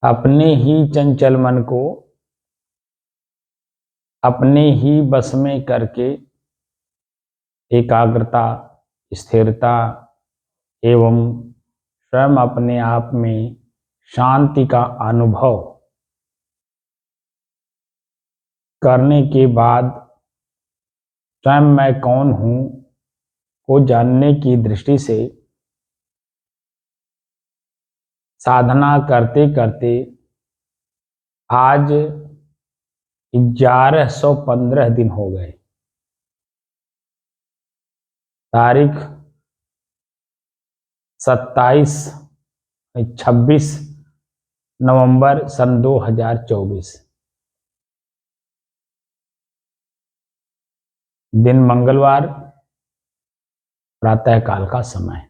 अपने ही चंचल मन को अपने ही बस में करके एकाग्रता, स्थिरता एवं स्वयं अपने आप में शांति का अनुभव करने के बाद स्वयं मैं कौन हूं को जानने की दृष्टि से साधना करते करते आज 1115 दिन हो गए। तारीख 26 नवंबर सन 2024, दिन मंगलवार, प्रातःकाल का समय।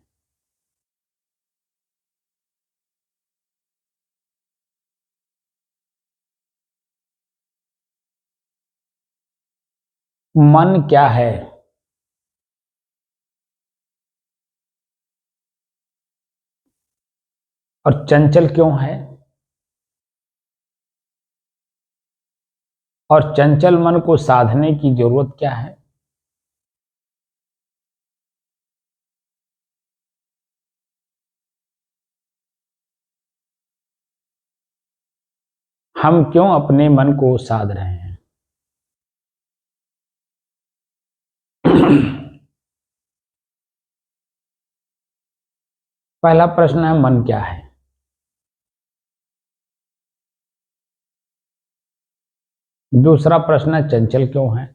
मन क्या है और चंचल क्यों है, और चंचल मन को साधने की जरूरत क्या है? हम क्यों अपने मन को साध रहे हैं? पहला प्रश्न है, मन क्या है? दूसरा प्रश्न है, चंचल क्यों है?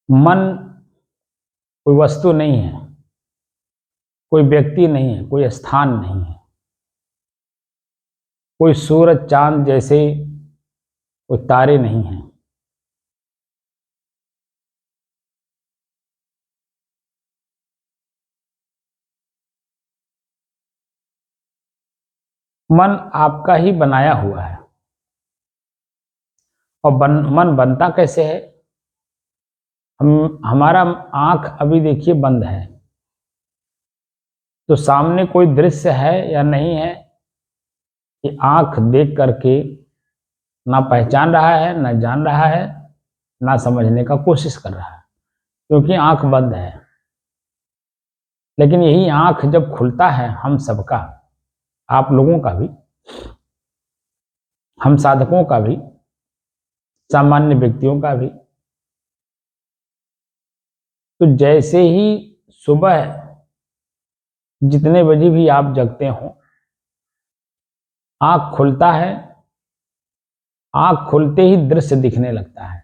मन कोई वस्तु नहीं है, कोई व्यक्ति नहीं है, कोई स्थान नहीं है, कोई सूरज चांद जैसे कोई तारे नहीं हैं। मन आपका ही बनाया हुआ है। और मन बनता कैसे है? हमारा आंख अभी देखिए बंद है, तो सामने कोई दृश्य है या नहीं है कि आंख देख करके ना पहचान रहा है, ना जान रहा है, ना समझने का कोशिश कर रहा है, क्योंकि आंख बंद है। लेकिन यही आंख जब खुलता है, हम सबका, आप लोगों का भी, हम साधकों का भी, सामान्य व्यक्तियों का भी, तो जैसे ही सुबह जितने बजे भी आप जगते हो, आंख खुलता है, आंख खुलते ही दृश्य दिखने लगता है।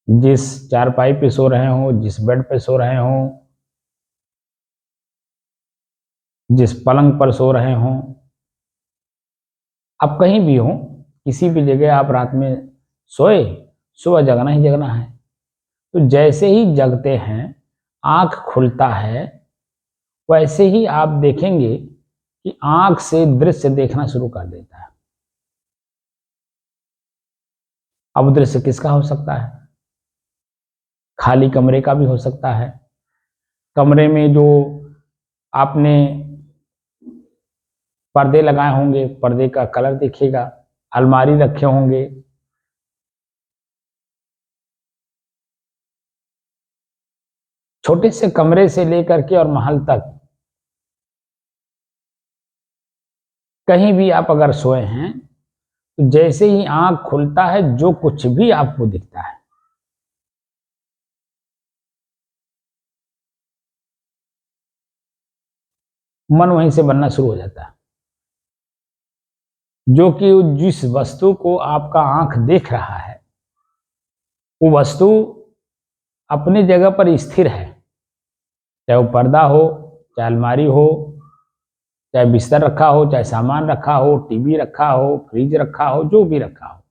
जिस चारपाई पे सो रहे हो, जिस बेड पे सो रहे हो, जिस पलंग पर सो रहे हो, आप कहीं भी हो, किसी भी जगह आप रात में सोए, सुबह जगना ही जगना है। तो जैसे ही जगते हैं, आंख खुलता है, वैसे ही आप देखेंगे कि आंख से दृश्य देखना शुरू कर देता है। अब दृश्य किसका हो सकता है? खाली कमरे का भी हो सकता है। कमरे में जो आपने पर्दे लगाए होंगे, पर्दे का कलर दिखेगा, अलमारी रखे होंगे, छोटे से कमरे से लेकर के और महल तक कहीं भी आप अगर सोए हैं, तो जैसे ही आंख खुलता है, जो कुछ भी आपको दिखता है, मन वहीं से बनना शुरू हो जाता है। जो कि जिस वस्तु को आपका आंख देख रहा है, वो वस्तु अपनी जगह पर स्थिर है, चाहे वो पर्दा हो, चाहे अलमारी हो, चाहे बिस्तर रखा हो, चाहे सामान रखा हो, टीवी रखा हो, फ्रिज रखा हो, जो भी रखा हो,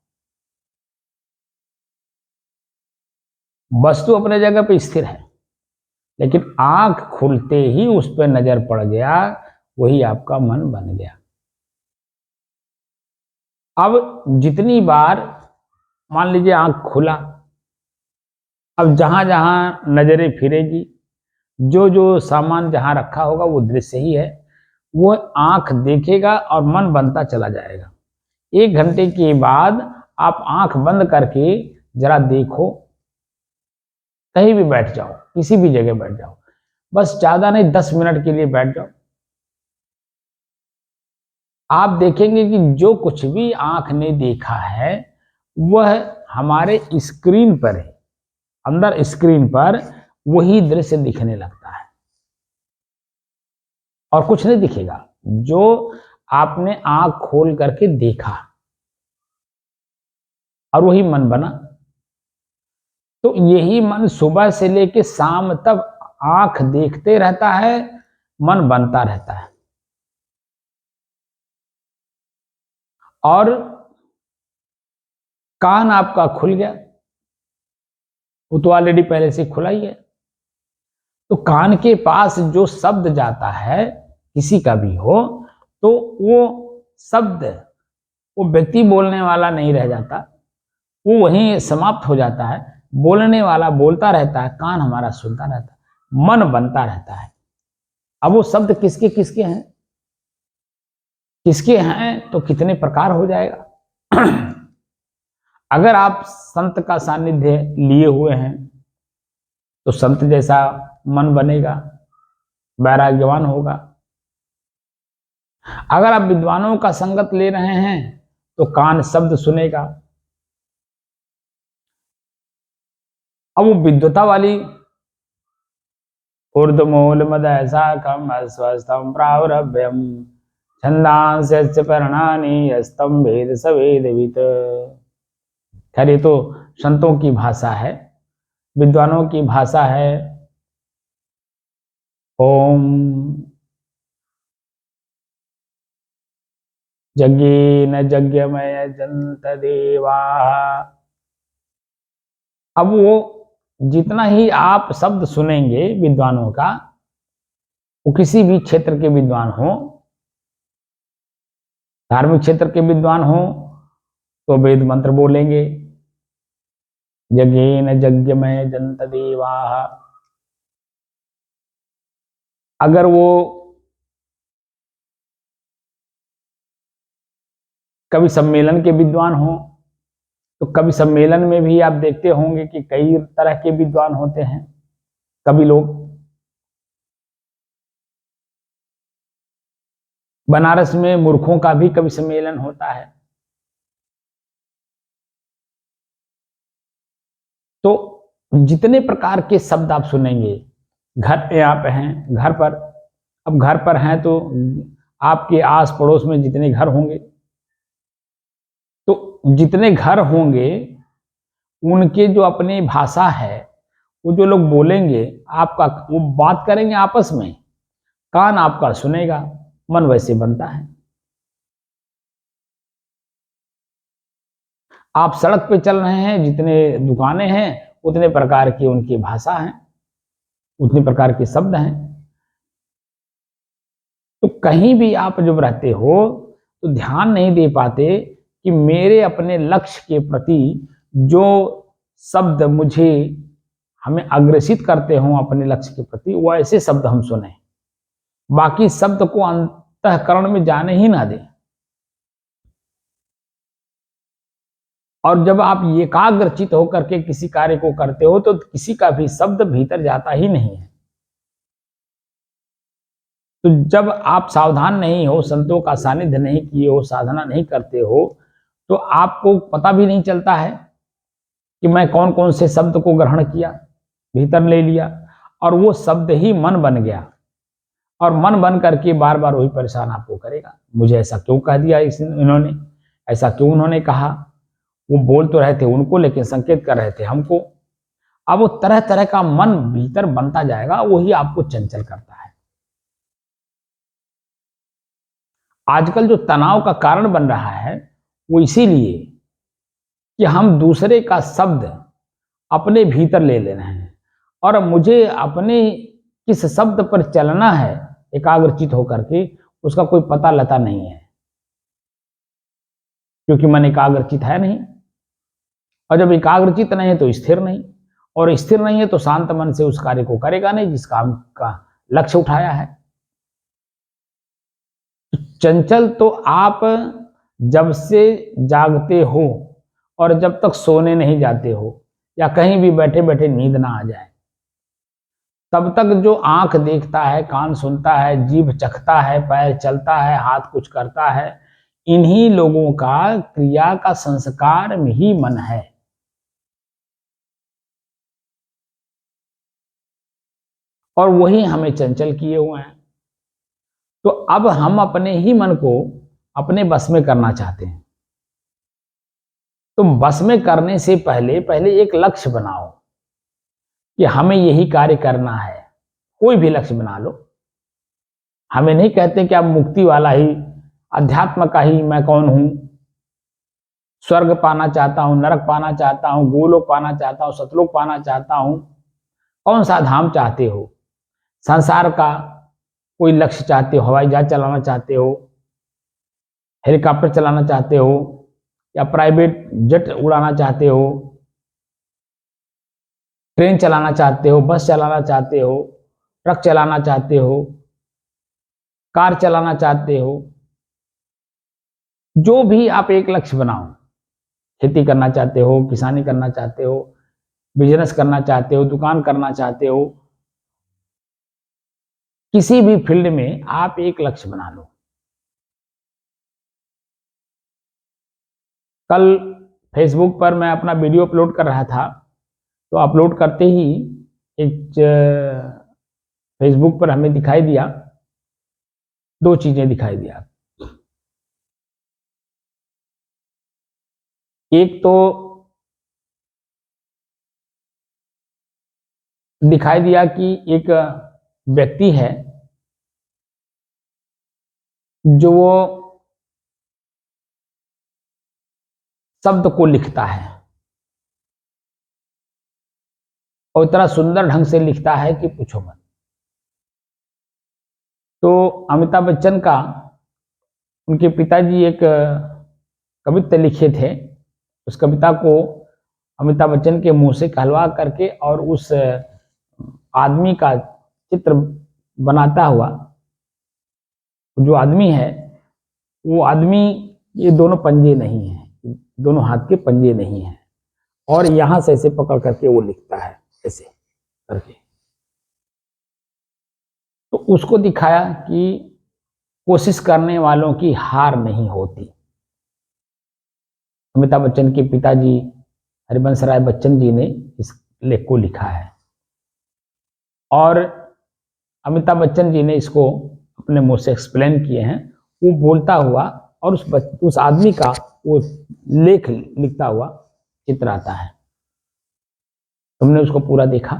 वस्तु अपने जगह पे स्थिर है। लेकिन आंख खुलते ही उस पर नजर पड़ गया, वही आपका मन बन गया। अब जितनी बार मान लीजिए आंख खुला, अब जहां जहां नजरें फिरेगी, जो जो सामान जहां रखा होगा वो दृश्य ही है, वो आंख देखेगा और मन बनता चला जाएगा। 1 घंटे के बाद आप आंख बंद करके जरा देखो, कहीं भी बैठ जाओ, किसी भी जगह बैठ जाओ, बस ज्यादा नहीं 10 मिनट के लिए बैठ जाओ। आप देखेंगे कि जो कुछ भी आंख ने देखा है वह हमारे स्क्रीन पर है, अंदर स्क्रीन पर वही दृश्य दिखने लगता है और कुछ नहीं दिखेगा। जो आपने आंख खोल करके देखा और वही मन बना। तो यही मन सुबह से लेकर शाम तक आंख देखते रहता है, मन बनता रहता है। और कान आपका खुल गया, वो तो ऑलरेडी पहले से खुला ही है। तो कान के पास जो शब्द जाता है, किसी का भी हो, तो वो शब्द वो व्यक्ति बोलने वाला नहीं रह जाता, वो वहीं समाप्त हो जाता है। बोलने वाला बोलता रहता है, कान हमारा सुनता रहता है, मन बनता रहता है। अब वो शब्द किसके किसके हैं, किसके हैं तो कितने प्रकार हो जाएगा। अगर आप संत का सानिध्य लिए हुए हैं तो संत जैसा मन बनेगा, वैराग्यवान होगा। अगर आप विद्वानों का संगत ले रहे हैं तो कान शब्द सुनेगा। अब वो विद्वता वाली ऊर्ध्वमूल मद शाखम अस्वस्थम प्रावरभ्यम छंदांस्य पर्णानि यस्तम वेद सवेदवित। खैर ये तो संतों की भाषा है, विद्वानों की भाषा है। ओम यज्ञेन यज्ञमय जंत देवा। अब वो जितना ही आप शब्द सुनेंगे विद्वानों का, वो किसी भी क्षेत्र के विद्वान हो, धार्मिक क्षेत्र के विद्वान हो तो वेद मंत्र बोलेंगे, यज्ञेन यज्ञमय जंत देवा। अगर वो कवि सम्मेलन के विद्वान हो तो कवि सम्मेलन में भी आप देखते होंगे कि कई तरह के विद्वान होते हैं कवि लोग। बनारस में मूर्खों का भी कवि सम्मेलन होता है। तो जितने प्रकार के शब्द आप सुनेंगे, घर पे आप हैं, घर पर, अब घर पर हैं तो आपके आस पड़ोस में जितने घर होंगे, तो जितने घर होंगे उनके जो अपनी भाषा है, वो जो लोग बोलेंगे आपका, वो बात करेंगे आपस में, कान आपका सुनेगा, मन वैसे बनता है। आप सड़क पे चल रहे हैं, जितने दुकानें हैं उतने प्रकार की उनकी भाषा है, उतने प्रकार के शब्द हैं। तो कहीं भी आप जब रहते हो तो ध्यान नहीं दे पाते कि मेरे अपने लक्ष्य के प्रति जो शब्द मुझे हमें अग्रसित करते हों अपने लक्ष्य के प्रति, वो ऐसे शब्द हम सुने, बाकी शब्द को अंतःकरण में जाने ही ना दें। और जब आप एकाग्रचित होकर के किसी कार्य को करते हो तो किसी का भी शब्द भीतर जाता ही नहीं है। तो जब आप सावधान नहीं हो, संतों का सानिध्य नहीं किए हो, साधना नहीं करते हो, तो आपको पता भी नहीं चलता है कि मैं कौन कौन से शब्द को ग्रहण किया, भीतर ले लिया, और वो शब्द ही मन बन गया। और मन बन करके बार बार वही परेशान आपको करेगा, मुझे ऐसा क्यों कह दिया इन्होंने, ऐसा क्यों उन्होंने कहा। वो बोल तो रहे थे उनको, लेकिन संकेत कर रहे थे हमको। अब वो तरह तरह का मन भीतर बनता जाएगा, वही आपको चंचल करता है। आजकल जो तनाव का कारण बन रहा है वो इसीलिए कि हम दूसरे का शब्द अपने भीतर ले रहे हैं, और मुझे अपने किस शब्द पर चलना है एकाग्रचित होकर के, उसका कोई पता लता नहीं है, क्योंकि मन एकाग्रचित है नहीं। और जब एकाग्रचित नहीं है तो स्थिर नहीं, और स्थिर नहीं है तो शांत मन से उस कार्य को करेगा नहीं जिस काम का लक्ष्य उठाया है। चंचल तो आप जब से जागते हो और जब तक सोने नहीं जाते हो या कहीं भी बैठे बैठे नींद ना आ जाए तब तक जो आंख देखता है, कान सुनता है, जीभ चखता है, पैर चलता है, हाथ कुछ करता है, इन्हीं लोगों का क्रिया का संस्कार में ही मन है। और वही हमें चंचल किए हुए हैं। तो अब हम अपने ही मन को अपने बस में करना चाहते हैं। तो बस में करने से पहले पहले एक लक्ष्य बनाओ कि हमें यही कार्य करना है। कोई भी लक्ष्य बना लो। हमें नहीं कहते कि अब मुक्ति वाला ही, अध्यात्म का ही मैं कौन हूं, स्वर्ग पाना चाहता हूं, नरक पाना चाहता हूं, गोलोक पाना चाहता हूं, सतलोक पाना चाहता हूं। कौन सा धाम चाहते हो? संसार का कोई लक्ष्य चाहते हो? हवाई जहाज चलाना चाहते हो, हेलीकॉप्टर चलाना चाहते हो, या प्राइवेट जेट उड़ाना चाहते हो, ट्रेन चलाना चाहते हो, बस चलाना चाहते हो, ट्रक चलाना चाहते हो, कार चलाना चाहते हो? जो भी आप एक लक्ष्य बनाओ। खेती करना चाहते हो, किसानी करना चाहते हो, बिजनेस करना चाहते हो, दुकान करना चाहते हो, किसी भी फील्ड में आप एक लक्ष्य बना लो। कल फेसबुक पर मैं अपना वीडियो अपलोड कर रहा था, तो अपलोड करते ही एक फेसबुक पर हमें दिखाई दिया, दो चीजें दिखाई दिया। एक तो दिखाई दिया कि एक व्यक्ति है जो वो शब्द को लिखता है और इतना सुंदर ढंग से लिखता है कि पूछो मत। तो अमिताभ बच्चन का, उनके पिताजी एक कविता लिखे थे। उस कविता को अमिताभ बच्चन के मुंह से कहलवा करके और उस आदमी का चित्र बनाता हुआ, जो आदमी है वो आदमी, ये दोनों पंजे नहीं है, दोनों हाथ के पंजे नहीं है, और यहां से ऐसे पकड़ करके वो लिखता है ऐसे करके। तो उसको दिखाया कि कोशिश करने वालों की हार नहीं होती। अमिताभ बच्चन के पिताजी हरिवंश राय बच्चन जी ने इस लेख को लिखा है और अमिताभ बच्चन जी ने इसको अपने मुंह से एक्सप्लेन किए हैं। वो बोलता हुआ और उस आदमी का वो लेख लिखता हुआ चित्र आता है। तुमने उसको पूरा देखा?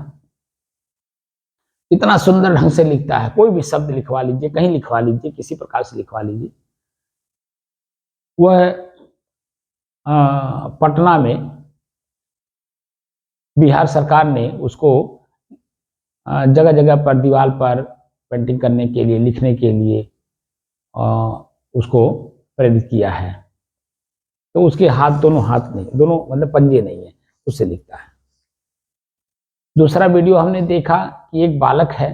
इतना सुंदर ढंग से लिखता है। कोई भी शब्द लिखवा लीजिए, कहीं लिखवा लीजिए, किसी प्रकार से लिखवा लीजिए। वह पटना में बिहार सरकार ने उसको जगह जगह पर दीवार पर पेंटिंग करने के लिए, लिखने के लिए उसको प्रेरित किया है। तो उसके हाथ, दोनों हाथ नहीं, दोनों मतलब पंजे नहीं है, उससे लिखता है। दूसरा वीडियो हमने देखा कि एक बालक है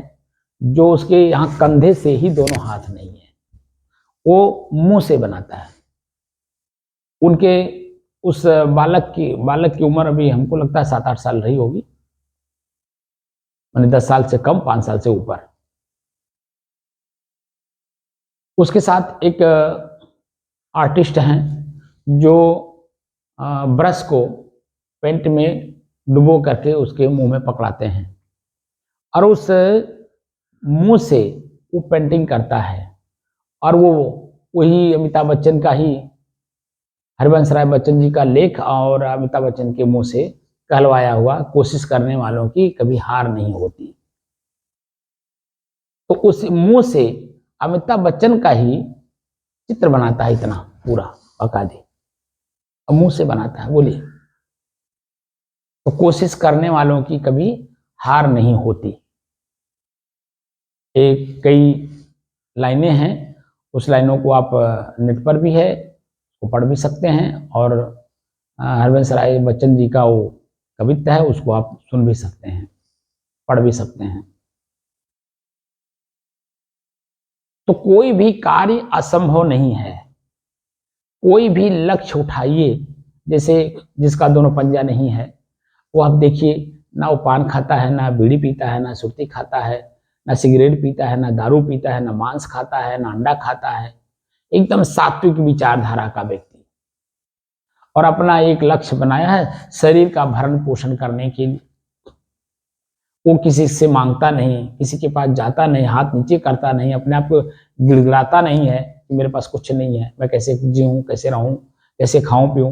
जो उसके यहाँ कंधे से ही दोनों हाथ नहीं है, वो मुंह से बनाता है। उनके उस बालक की उम्र अभी हमको लगता है 7-8 साल रही होगी, मैंने 10 साल से कम, 5 साल से ऊपर। उसके साथ एक आर्टिस्ट हैं जो ब्रश को पेंट में डुबो करके उसके मुंह में पकड़ाते हैं और उस मुंह से वो पेंटिंग करता है। और वो वही अमिताभ बच्चन का ही, हरिवंश राय बच्चन जी का लेख और अमिताभ बच्चन के मुंह से कहलवाया हुआ, कोशिश करने वालों की कभी हार नहीं होती। तो उस मुंह से अमिताभ बच्चन का ही चित्र बनाता है, इतना पूरा पका दे, और मुंह से बनाता है। बोलिए, तो कोशिश करने वालों की कभी हार नहीं होती। एक कई लाइनें हैं, उस लाइनों को आप नेट पर भी है, वो पढ़ भी सकते हैं। और हरिवंश राय बच्चन जी का वो कविता है, उसको आप सुन भी सकते हैं, पढ़ भी सकते हैं। तो कोई भी कार्य असंभव नहीं है। कोई भी लक्ष्य उठाइए, जैसे जिसका दोनों पंजा नहीं है, वो आप देखिए, ना वो पान खाता है, ना बीड़ी पीता है, ना सुर्ती खाता है, ना सिगरेट पीता है, ना दारू पीता है, ना मांस खाता है, ना अंडा खाता है। एकदम सात्विक विचारधारा का व्यक्ति, और अपना एक लक्ष्य बनाया है शरीर का भरण पोषण करने के लिए। वो किसी से मांगता नहीं, किसी के पास जाता नहीं, हाथ नीचे करता नहीं, अपने आप को गिड़गिड़ाता नहीं है कि मेरे पास कुछ नहीं है, मैं कैसे जीऊं, कैसे रहूं, कैसे खाऊं पीऊं।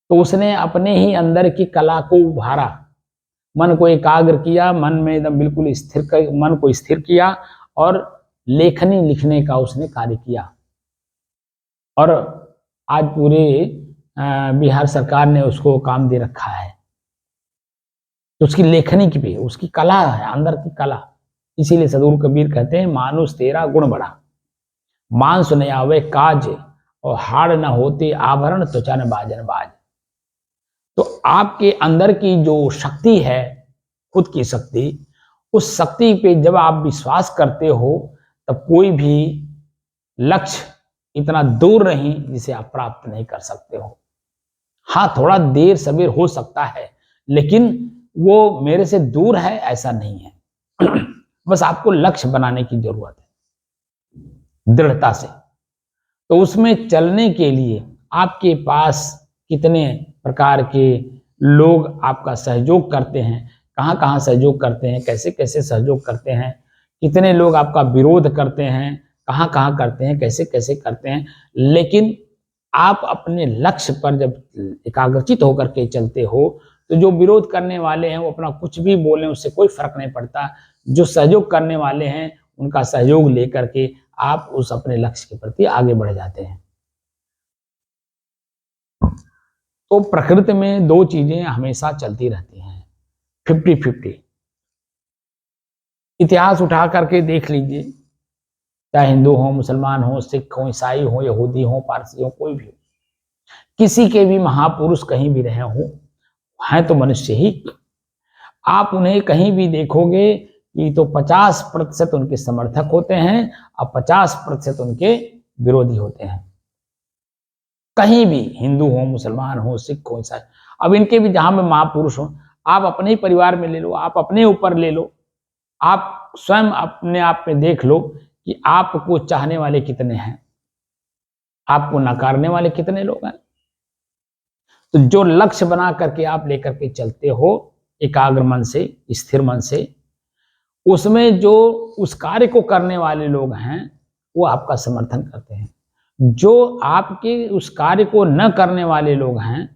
तो उसने अपने ही अंदर की कला को उभारा, मन को एकाग्र किया, मन में एकदम बिल्कुल स्थिर, मन को स्थिर किया, और लेखनी लिखने का उसने कार्य किया। और आज पूरे बिहार सरकार ने उसको काम दे रखा है। तो उसकी लेखनी की भी, उसकी कला है, अंदर की कला। इसीलिए सदगुरु कबीर कहते हैं, मानुष तेरा गुण बड़ा, मांस न आवे काज, और हाड़ न होते आभरण, त्वचा न बाजन बाज। तो आपके अंदर की जो शक्ति है, खुद की शक्ति, उस शक्ति पे जब आप विश्वास करते हो, तब कोई भी लक्ष्य इतना दूर नहीं जिसे आप प्राप्त नहीं कर सकते हो। हाँ, थोड़ा देर सवेर हो सकता है, लेकिन वो मेरे से दूर है ऐसा नहीं है। बस आपको लक्ष्य बनाने की जरूरत है, दृढ़ता से। तो उसमें चलने के लिए आपके पास कितने प्रकार के लोग आपका सहयोग करते हैं, कहाँ कहाँ सहयोग करते हैं, कैसे कैसे सहयोग करते हैं, कितने लोग आपका विरोध करते हैं, कहाँ कहाँ करते हैं, कैसे कैसे करते हैं। लेकिन आप अपने लक्ष्य पर जब एकाग्रचित होकर के चलते हो, तो जो विरोध करने वाले हैं वो अपना कुछ भी बोलें, उससे कोई फर्क नहीं पड़ता। जो सहयोग करने वाले हैं, उनका सहयोग लेकर के आप उस अपने लक्ष्य के प्रति आगे बढ़ जाते हैं। तो प्रकृति में दो चीजें हमेशा चलती रहती हैं, 50-50। इतिहास उठा करके देख लीजिए, चाहे हिंदू हो, मुसलमान हो, सिख हो, ईसाई हो, यहूदी हो, पारसी हो, कोई भी हो, किसी के भी महापुरुष कहीं भी रहे हो, हैं तो मनुष्य ही। आप उन्हें कहीं भी देखोगे कि तो 50% उनके समर्थक होते हैं और 50% उनके विरोधी होते हैं। कहीं भी, हिंदू हो, मुसलमान हो, सिख हो, ईसाई। अब इनके भी जहां में महापुरुष हो, आप अपने ही परिवार में ले लो, आप अपने ऊपर ले लो, आप स्वयं अपने आप में देख लो कि आपको चाहने वाले कितने हैं, आपको नकारने वाले कितने लोग हैं। तो जो लक्ष्य बना करके आप लेकर के चलते हो एकाग्र मन से, स्थिर मन से, उसमें जो उस कार्य को करने वाले लोग हैं वो आपका समर्थन करते हैं। जो आपके उस कार्य को न करने वाले लोग हैं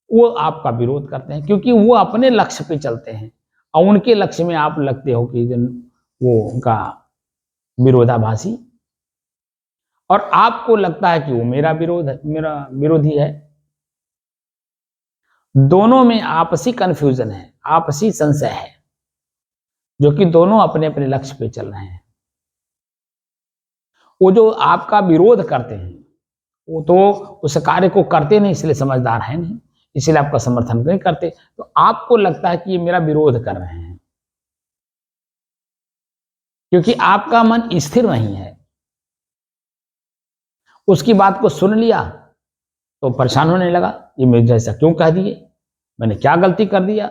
वो आपका विरोध करते हैं, क्योंकि वो अपने लक्ष्य पे चलते हैं और उनके लक्ष्य में आप लगते हो कि वो उनका विरोधाभासी, और आपको लगता है कि वो मेरा विरोधी है। दोनों में आपसी कंफ्यूजन है, आपसी संशय है, जो कि दोनों अपने अपने लक्ष्य पे चल रहे हैं। वो जो आपका विरोध करते हैं वो तो उस कार्य को करते नहीं, इसलिए समझदार है नहीं, इसलिए आपका समर्थन नहीं करते। तो आपको लगता है कि ये मेरा विरोध कर रहे हैं, क्योंकि आपका मन स्थिर नहीं है। उसकी बात को सुन लिया तो परेशान होने लगा, ये मेरे जैसा क्यों कह दिए, मैंने क्या गलती कर दिया।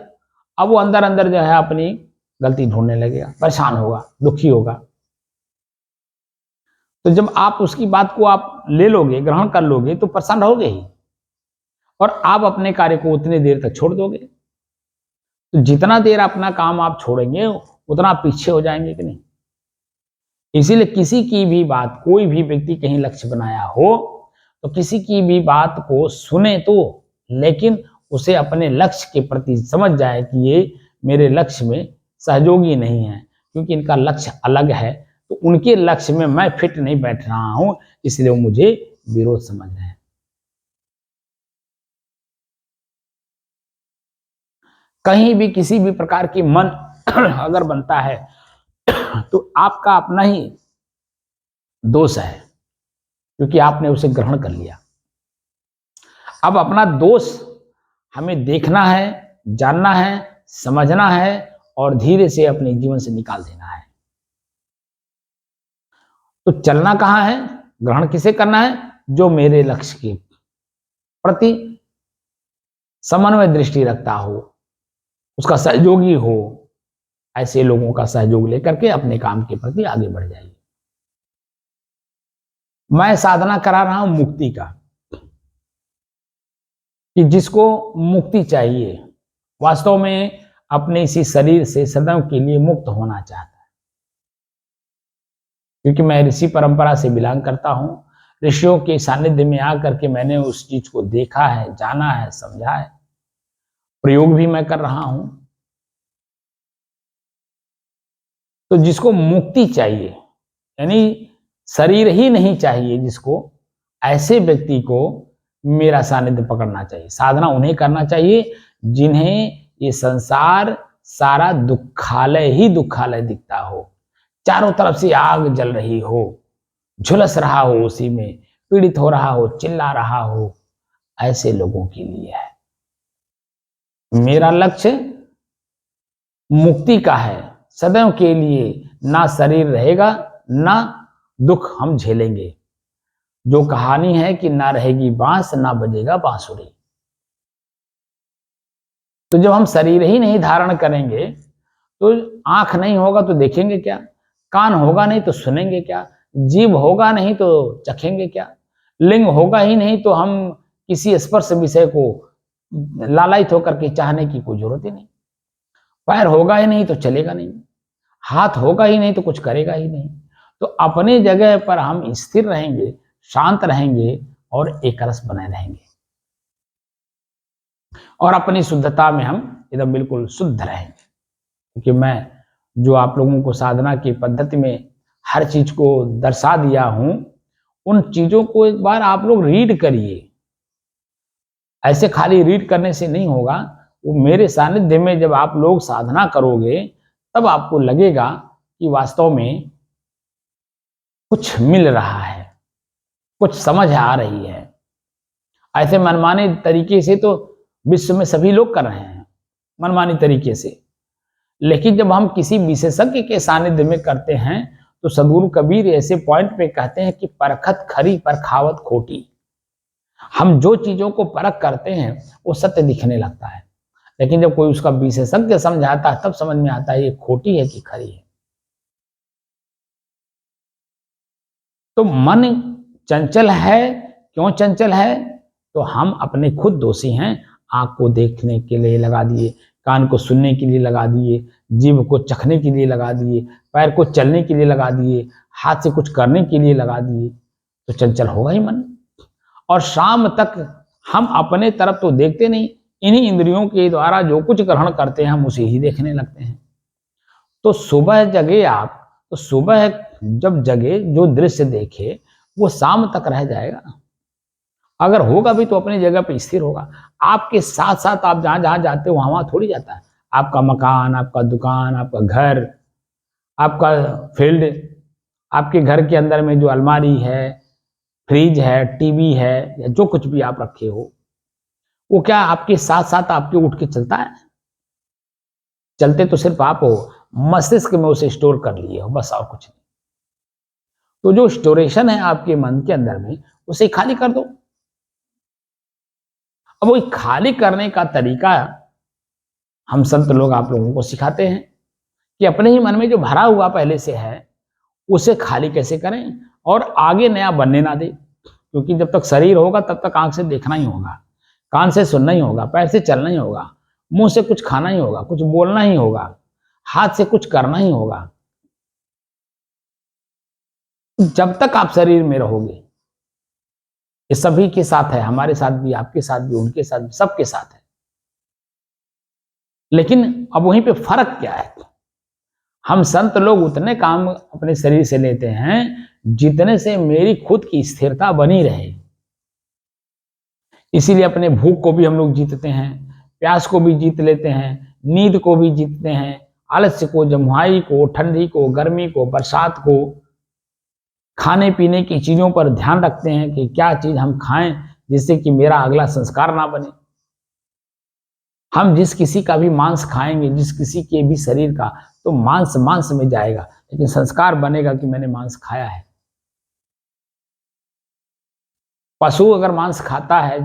अब वो अंदर अंदर जो है अपनी गलती ढूंढने लगेगा, परेशान होगा, दुखी होगा। तो जब आप उसकी बात को आप ले लोगे, ग्रहण कर लोगे, तो परेशान रहोगे ही, और आप अपने कार्य को उतनी देर तक छोड़ दोगे। तो जितना देर अपना काम आप छोड़ेंगे उतना आप पीछे हो जाएंगे कि नहीं। इसीलिए किसी की भी बात, कोई भी व्यक्ति कहीं लक्ष्य बनाया हो तो किसी की भी बात को सुने तो, लेकिन उसे अपने लक्ष्य के प्रति समझ जाए कि ये मेरे लक्ष्य में सहयोगी नहीं है, क्योंकि इनका लक्ष्य अलग है। तो उनके लक्ष्य में मैं फिट नहीं बैठ रहा हूं, इसलिए वो मुझे विरोध समझ रहे हैं। कहीं भी किसी भी प्रकार की मन अगर बनता है तो आपका अपना ही दोष है, क्योंकि आपने उसे ग्रहण कर लिया। अब अपना दोष हमें देखना है, जानना है, समझना है और धीरे से अपने जीवन से निकाल देना है। तो चलना कहाँ है, ग्रहण किसे करना है, जो मेरे लक्ष्य के प्रति समन्वय दृष्टि रखता हो, उसका सहयोगी हो, ऐसे लोगों का सहयोग लेकर के अपने काम के प्रति आगे बढ़ जाइए। मैं साधना करा रहा हूं मुक्ति का, कि जिसको मुक्ति चाहिए, वास्तव में अपने इसी शरीर से सदैव के लिए मुक्त होना चाहता है। क्योंकि मैं ऋषि परंपरा से बिलोंग करता हूं, ऋषियों के सानिध्य में आकर के मैंने उस चीज को देखा है, जाना है, समझा है, प्रयोग भी मैं कर रहा हूं। तो जिसको मुक्ति चाहिए, यानी शरीर ही नहीं चाहिए जिसको, ऐसे व्यक्ति को मेरा सानिध्य पकड़ना चाहिए। साधना उन्हें करना चाहिए जिन्हें ये संसार सारा दुखालय ही दुखालय दिखता हो, चारों तरफ से आग जल रही हो, झुलस रहा हो, उसी में पीड़ित हो रहा हो, चिल्ला रहा हो, ऐसे लोगों के लिए है। मेरा लक्ष्य मुक्ति का है, सदैव के लिए ना शरीर रहेगा, ना दुख हम झेलेंगे। जो कहानी है कि ना रहेगी बांस, ना बजेगा बांसुरी। तो जब हम शरीर ही नहीं धारण करेंगे, तो आंख नहीं होगा तो देखेंगे क्या, कान होगा नहीं तो सुनेंगे क्या, जीभ होगा नहीं तो चखेंगे क्या, लिंग होगा ही नहीं तो हम किसी स्पर्श विषय को लालायित होकर के चाहने की कोई जरूरत ही नहीं, पैर होगा ही नहीं तो चलेगा नहीं, हाथ होगा ही नहीं तो कुछ करेगा ही नहीं। तो अपने जगह पर हम स्थिर रहेंगे, शांत रहेंगे और एकरस बने रहेंगे और अपनी शुद्धता में हम एकदम बिल्कुल शुद्ध रहेंगे। क्योंकि मैं जो आप लोगों को साधना की पद्धति में हर चीज को दर्शा दिया हूं, उन चीजों को एक बार आप लोग रीड करिए। ऐसे खाली रीड करने से नहीं होगा, वो मेरे सानिध्य में जब आप लोग साधना करोगे तब आपको लगेगा कि वास्तव में कुछ मिल रहा है, कुछ समझ आ रही है। ऐसे मनमाने तरीके से तो विश्व में सभी लोग कर रहे हैं, मनमानी तरीके से। लेकिन जब हम किसी विशेषज्ञ के सानिध्य में करते हैं तो सदगुरु कबीर ऐसे पॉइंट पे कहते हैं कि परखत खरी परखावत खोटी। हम जो चीजों को परख करते हैं वो सत्य दिखने लगता है, लेकिन जब कोई उसका विशेषज्ञ समझाता है तब समझ में आता है ये खोटी है कि खरी है। तो मन चंचल है, क्यों चंचल है, तो हम अपने खुद दोषी हैं। आंख को देखने के लिए लगा दिए, कान को सुनने के लिए लगा दिए, जीभ को चखने के लिए लगा दिए, पैर को चलने के लिए लगा दिए, हाथ से कुछ करने के लिए लगा दिए, तो चंचल होगा ही मन। और शाम तक हम अपने तरफ तो देखते नहीं, इन्हीं इंद्रियों के द्वारा जो कुछ ग्रहण करते हैं हम उसे ही देखने लगते हैं। तो सुबह जगे आप, तो सुबह जब जगे जो दृश्य देखे वो शाम तक रह जाएगा। अगर होगा भी तो अपनी जगह पे स्थिर होगा। आपके साथ साथ आप जहां जहां जाते हो वहां वहां थोड़ी जाता है। आपका मकान, आपका दुकान, आपका घर, आपका फील्ड, आपके घर के अंदर में जो अलमारी है, फ्रिज है, टीवी है, या जो कुछ भी आप रखे हो, वो क्या आपके साथ साथ आपके उठ के चलता है? चलते तो सिर्फ आप हो, मस्तिष्क में उसे स्टोर कर लिए हो, बस और कुछ नहीं। तो जो स्टोरेशन है आपके मन के अंदर में, उसे खाली कर दो। अब वो खाली करने का तरीका हम संत लोग आप लोगों को सिखाते हैं कि अपने ही मन में जो भरा हुआ पहले से है उसे खाली कैसे करें और आगे नया बनने ना दे। क्योंकि जब तक शरीर होगा तब तक आंख से देखना ही होगा, कान से सुनना ही होगा, पैर से चलना ही होगा, मुंह से कुछ खाना ही होगा, कुछ बोलना ही होगा, हाथ से कुछ करना ही होगा। जब तक आप शरीर में रहोगे, ये सभी के साथ है, हमारे साथ भी, आपके साथ भी, उनके साथ भी, सबके साथ है। लेकिन अब वहीं पे फर्क क्या है, हम संत लोग उतने काम अपने शरीर से लेते हैं जितने से मेरी खुद की स्थिरता बनी रहे। इसीलिए अपने भूख को भी हम लोग जीतते हैं, प्यास को भी जीत लेते हैं, नींद को भी जीतते हैं, आलस्य को, जमुहाई को, ठंडी को, गर्मी को, बरसात को, खाने पीने की चीजों पर ध्यान रखते हैं कि क्या चीज हम खाएं जिससे कि मेरा अगला संस्कार ना बने। हम जिस किसी का भी मांस खाएंगे, जिस किसी के भी शरीर का, तो मांस मांस में जाएगा, लेकिन संस्कार बनेगा कि मैंने मांस खाया है। पशु अगर मांस खाता है,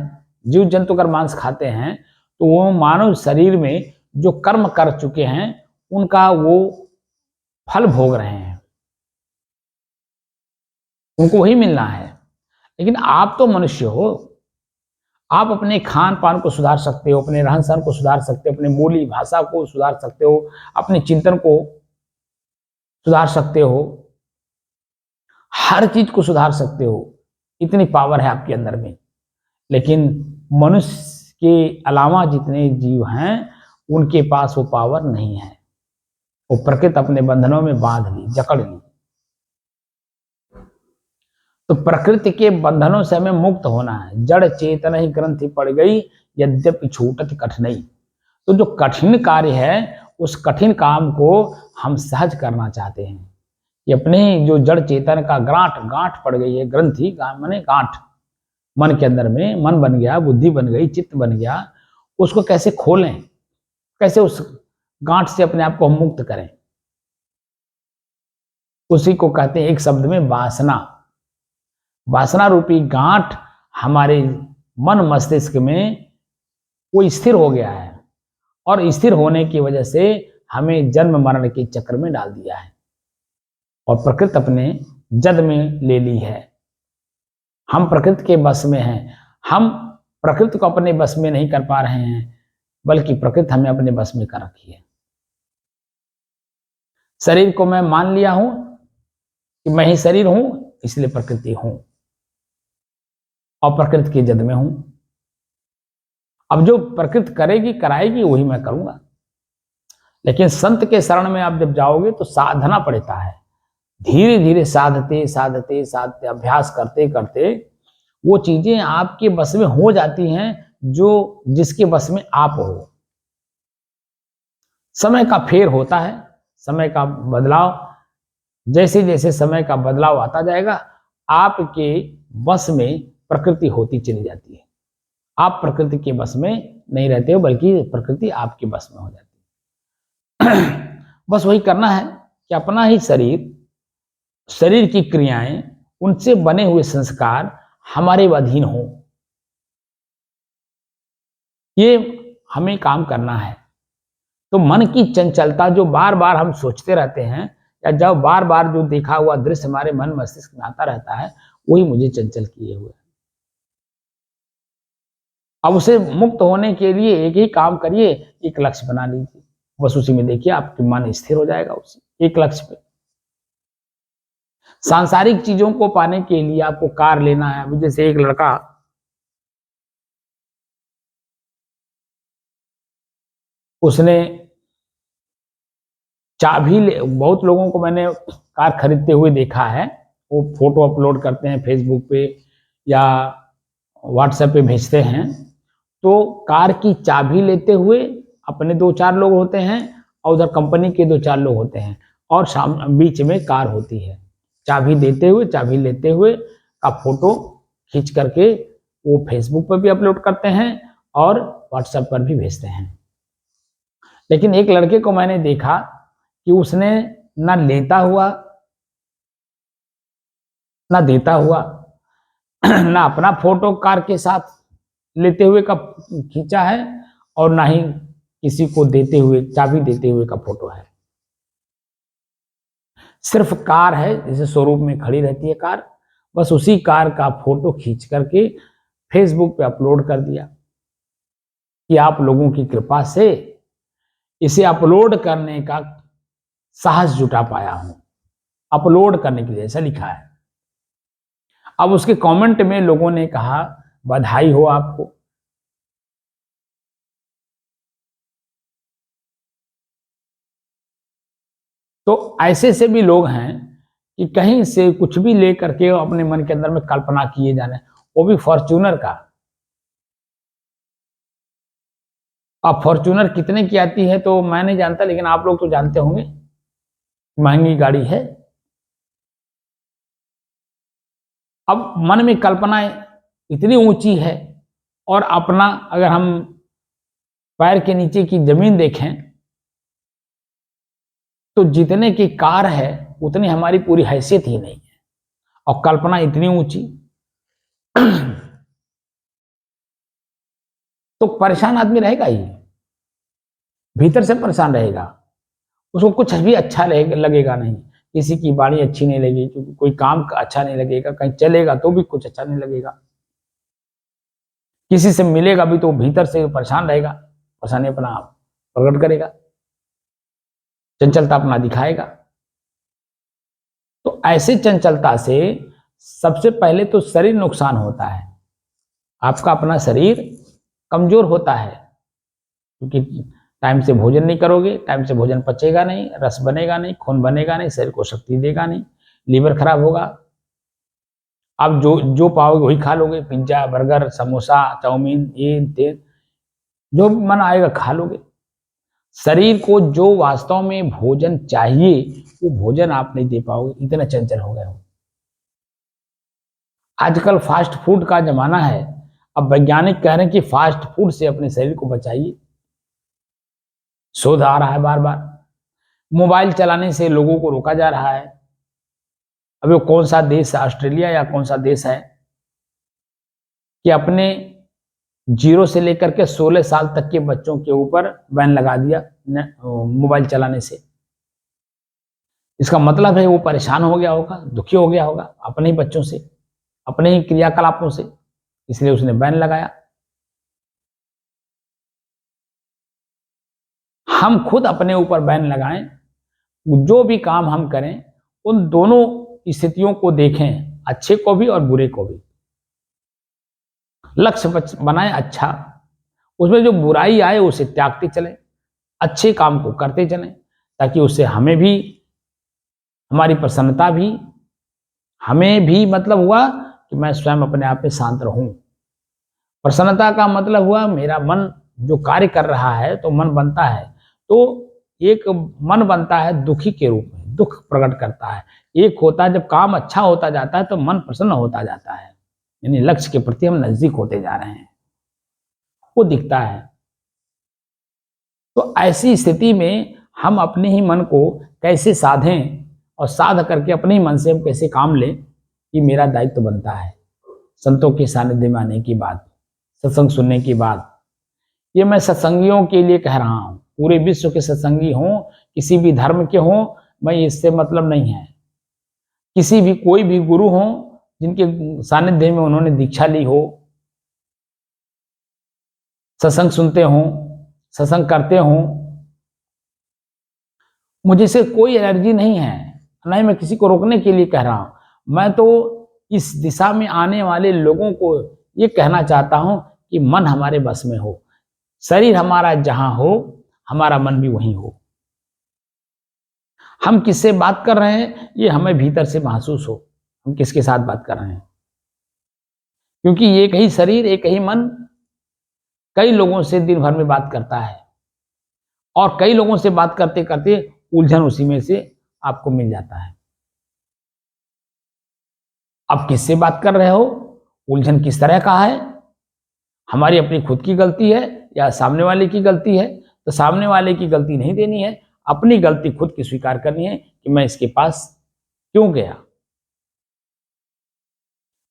जीव जंतु अगर मांस खाते हैं, तो वो मानव शरीर में जो कर्म कर चुके हैं उनका वो फल भोग रहे हैं, उनको वही मिलना है। लेकिन आप तो मनुष्य हो, आप अपने खान पान को सुधार सकते हो, अपने रहन सहन को सुधार सकते हो, अपने बोली भाषा को सुधार सकते हो, अपने चिंतन को सुधार सकते हो, हर चीज को सुधार सकते हो। इतनी पावर है आपके अंदर में। लेकिन मनुष्य के अलावा जितने जीव हैं उनके पास वो पावर नहीं है। वो प्रकृति अपने बंधनों में बांध ली, जकड़ ली। तो प्रकृति के बंधनों से हमें मुक्त होना है। जड़ चेतन ही ग्रंथि पड़ गई, यद्यपि छूटत कठिनाई। तो जो कठिन कार्य है, उस कठिन काम को हम सहज करना चाहते हैं कि अपने जो जड़ चेतन का गांठ गांठ पड़ गई है, ग्रंथि माने गांठ, मन के अंदर में मन बन गया, बुद्धि बन गई, चित्त बन गया, उसको कैसे खोलें, कैसे उस गांठ से अपने आप को हम मुक्त करें। उसी को कहते हैं एक शब्द में वासना। वासना रूपी गांठ हमारे मन मस्तिष्क में वो स्थिर हो गया है, और स्थिर होने की वजह से हमें जन्म मरण के चक्र में डाल दिया है और प्रकृति अपने जद में ले ली है। हम प्रकृति के बस में हैं। हम प्रकृति को अपने बस में नहीं कर पा रहे हैं, बल्कि प्रकृति हमें अपने बस में कर रखी है। शरीर को मैं मान लिया हूं कि मैं ही शरीर हूं, इसलिए प्रकृति हूं और प्रकृति के जद में हूं। अब जो प्रकृति करेगी कराएगी वही मैं करूंगा। लेकिन संत के शरण में आप जब जाओगे तो साधना पड़ता है। धीरे धीरे साधते साधते साधते अभ्यास करते करते वो चीजें आपके बस में हो जाती हैं जो जिसके बस में आप हो। समय का फेर होता है, समय का बदलाव, जैसे जैसे समय का बदलाव आता जाएगा आपके बस में प्रकृति होती चली जाती है। आप प्रकृति के बस में नहीं रहते हो, बल्कि प्रकृति आपके बस में हो जाती है। बस वही करना है कि अपना ही शरीर, शरीर की क्रियाएं, उनसे बने हुए संस्कार हमारे अधीन हो, ये हमें काम करना है। तो मन की चंचलता जो बार बार हम सोचते रहते हैं, या जब बार बार जो देखा हुआ दृश्य हमारे मन मस्तिष्क में आता रहता है, वही मुझे चंचल किए हुए। अब उसे मुक्त होने के लिए एक ही काम करिए, एक लक्ष्य बना लीजिए, बस उसी में देखिए आपके मन स्थिर हो जाएगा उसी एक लक्ष्य पे। सांसारिक चीजों को पाने के लिए आपको कार लेना है। अभी जैसे एक लड़का उसने चाबी बहुत लोगों को मैंने कार खरीदते हुए देखा है, वो फोटो अपलोड करते हैं फेसबुक पे या व्हाट्सएप पे भेजते हैं। तो कार की चाबी लेते हुए अपने 2-4 लोग होते हैं और उधर कंपनी के 2-4 लोग होते हैं, और बीच में कार होती है। चाबी देते हुए, चाबी लेते हुए का फोटो खींच करके वो फेसबुक पर भी अपलोड करते हैं और व्हाट्सएप पर भी भेजते हैं। लेकिन एक लड़के को मैंने देखा कि उसने ना लेता हुआ ना देता हुआ ना अपना फोटो कार के साथ लेते हुए का खींचा है, और ना ही किसी को देते हुए, चाबी देते हुए का फोटो है। सिर्फ कार है, जैसे शोरूम में खड़ी रहती है कार, बस उसी कार का फोटो खींच करके फेसबुक पे अपलोड कर दिया कि आप लोगों की कृपा से इसे अपलोड करने का साहस जुटा पाया हूं। अपलोड करने के लिए ऐसा लिखा है। अब उसके कमेंट में लोगों ने कहा बधाई हो आपको। तो ऐसे से भी लोग हैं कि कहीं से कुछ भी लेकर के अपने मन के अंदर में कल्पना किए जाने, वो भी फॉर्च्यूनर का। अब फॉर्च्यूनर कितने की आती है तो मैं नहीं जानता, लेकिन आप लोग तो जानते होंगे, महंगी गाड़ी है। अब मन में कल्पना इतनी ऊंची है, और अपना अगर हम पैर के नीचे की जमीन देखें तो जितने की कार है उतनी हमारी पूरी हैसियत ही नहीं है, और कल्पना इतनी ऊंची। तो परेशान आदमी रहेगा ही, भीतर से परेशान रहेगा, उसको कुछ भी अच्छा लगेगा नहीं, किसी की बाणी अच्छी नहीं लगेगी, क्योंकि कोई काम अच्छा नहीं लगेगा, कहीं चलेगा तो भी कुछ अच्छा नहीं लगेगा, किसी से मिलेगा भी तो भीतर से परेशान रहेगा, परेशानी अपना प्रकट करेगा, चंचलता अपना दिखाएगा। तो ऐसे चंचलता से सबसे पहले तो शरीर नुकसान होता है, आपका अपना शरीर कमजोर होता है, क्योंकि टाइम से भोजन नहीं करोगे, टाइम से भोजन पचेगा नहीं, रस बनेगा नहीं, खून बनेगा नहीं, शरीर को शक्ति देगा नहीं, लीवर खराब होगा। आप जो जो पाओगे वही खा लोगे, पिज्जा बर्गर समोसा चाउमीन ये तेल, जो मन आएगा खा लोगे। शरीर को जो वास्तव में भोजन चाहिए वो भोजन आप नहीं दे पाओगे, इतना चंचल हो गए हो। आजकल फास्ट फूड का जमाना है, अब वैज्ञानिक कह रहे हैं कि फास्ट फूड से अपने शरीर को बचाइए। शोध आ रहा है बार बार, मोबाइल चलाने से लोगों को रोका जा रहा है। अब वो कौन सा देश है, ऑस्ट्रेलिया या कौन सा देश है कि अपने 0 से लेकर के 16 साल तक के बच्चों के ऊपर बैन लगा दिया मोबाइल चलाने से। इसका मतलब है वो परेशान हो गया होगा, दुखी हो गया होगा अपने ही बच्चों से, अपने ही क्रियाकलापों से, इसलिए उसने बैन लगाया। हम खुद अपने ऊपर बैन लगाएं, जो भी काम हम करें उन दोनों स्थितियों को देखें, अच्छे को भी और बुरे को भी। लक्ष्य बनाएं अच्छा, उसमें जो बुराई आए उसे त्यागते चलें, अच्छे काम को करते चलें, ताकि उससे हमें भी, हमारी प्रसन्नता भी, हमें भी मतलब हुआ कि मैं स्वयं अपने आप में शांत रहूं। प्रसन्नता का मतलब हुआ मेरा मन जो कार्य कर रहा है तो मन बनता है, तो एक मन बनता है दुखी के रूप में, दुख प्रकट करता है। एक होता है जब काम अच्छा होता जाता है तो मन प्रसन्न होता जाता है, यानी लक्ष्य के प्रति हम नजदीक होते जा रहे हैं, वो दिखता है। तो ऐसी स्थिति में हम अपने ही मन को कैसे साधें और साध करके अपने ही मन से हम कैसे काम लें, ये मेरा दायित्व बनता है। संतों के सानिध्य में आने की बात, सत्संग सुनने की बात, ये मैं सत्संगियों के लिए कह रहा हूँ, पूरे विश्व के सत्संगी हों, किसी भी धर्म के हों, मैं इससे मतलब नहीं है। किसी भी कोई भी गुरु हों जिनके सानिध्य में उन्होंने दीक्षा ली हो, सत्संग सुनते हों, सत्संग करते हों, मुझे से कोई एलर्जी नहीं है, ना ही मैं किसी को रोकने के लिए कह रहा हूं। मैं तो इस दिशा में आने वाले लोगों को ये कहना चाहता हूं कि मन हमारे बस में हो, शरीर हमारा जहां हो हमारा मन भी वहीं हो। हम किससे बात कर रहे हैं ये हमें भीतर से महसूस हो, हम किसके साथ बात कर रहे हैं, क्योंकि एक ही शरीर एक ही मन कई लोगों से दिन भर में बात करता है, और कई लोगों से बात करते करते उलझन उसी में से आपको मिल जाता है। अब किससे बात कर रहे हो, उलझन किस तरह का है, हमारी अपनी खुद की गलती है या सामने वाले की गलती है? तो सामने वाले की गलती नहीं देनी है, अपनी गलती खुद की स्वीकार करनी है कि मैं इसके पास क्यों गया,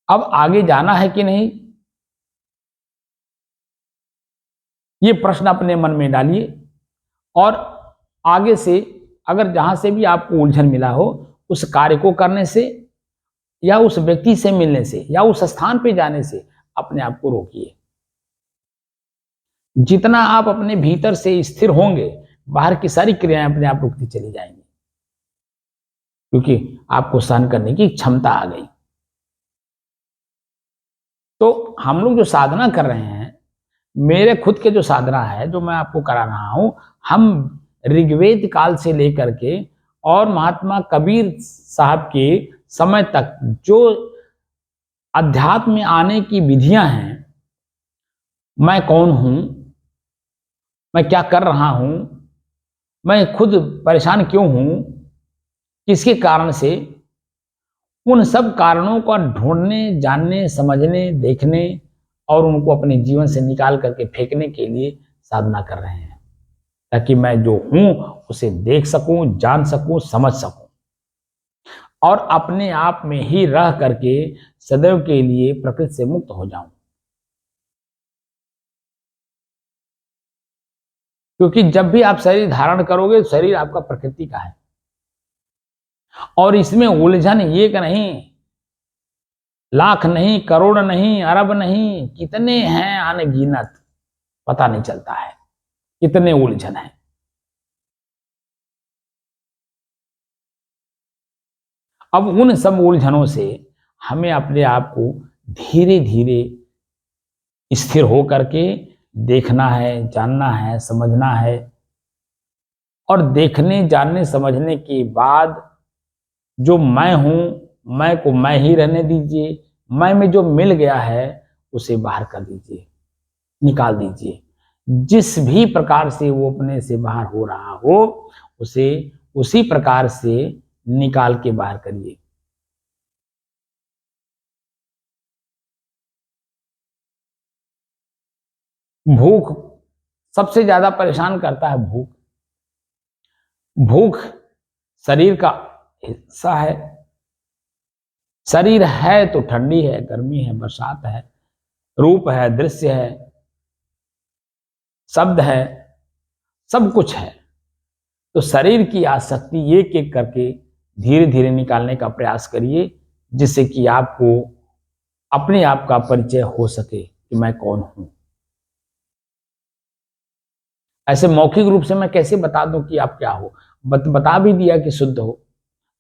अब आगे जाना है कि नहीं, ये प्रश्न अपने मन में डालिए। और आगे से अगर जहां से भी आपको उलझन मिला हो, उस कार्य को करने से या उस व्यक्ति से मिलने से या उस स्थान पे जाने से अपने आप को रोकिए। जितना आप अपने भीतर से स्थिर होंगे, बाहर की सारी क्रियाएं अपने आप रुकती चली जाएंगी, क्योंकि आपको सहन करने की क्षमता आ गई। तो हम लोग जो साधना कर रहे हैं, मेरे खुद के जो साधना है जो मैं आपको करा रहा हूं, हम ऋग्वेद काल से लेकर के और महात्मा कबीर साहब के समय तक जो अध्यात्म में आने की विधियां हैं, मैं कौन हूं, मैं क्या कर रहा हूं, मैं खुद परेशान क्यों हूं, किसके कारण से, उन सब कारणों को ढूंढने, जानने, समझने, देखने और उनको अपने जीवन से निकाल करके फेंकने के लिए साधना कर रहे हैं, ताकि मैं जो हूं उसे देख सकूं, जान सकूं, समझ सकूं और अपने आप में ही रह करके सदैव के लिए प्रकृति से मुक्त हो जाऊं। क्योंकि जब भी आप शरीर धारण करोगे, शरीर आपका प्रकृति का है और इसमें उलझन एक नहीं, लाख नहीं, करोड़ नहीं, अरब नहीं, कितने हैं अनगिनत, पता नहीं चलता है कितने उलझन है। अब उन सब उलझनों से हमें अपने आप को धीरे धीरे स्थिर हो करके देखना है, जानना है, समझना है और देखने, जानने, समझने के बाद जो मैं हूं, मैं को मैं ही रहने दीजिए। मैं में जो मिल गया है उसे बाहर कर दीजिए, निकाल दीजिए। जिस भी प्रकार से वो अपने से बाहर हो रहा हो उसे उसी प्रकार से निकाल के बाहर करिए। भूख सबसे ज्यादा परेशान करता है। भूख भूख शरीर का हिस्सा है। शरीर है तो ठंडी है, गर्मी है, बरसात है, रूप है, दृश्य है, शब्द है, सब कुछ है। तो शरीर की आसक्ति एक एक करके धीरे धीरे निकालने का प्रयास करिए, जिससे कि आपको अपने आप का परिचय हो सके कि मैं कौन हूं। ऐसे मौखिक रूप से मैं कैसे बता दूं कि आप क्या हो? बता भी दिया कि शुद्ध हो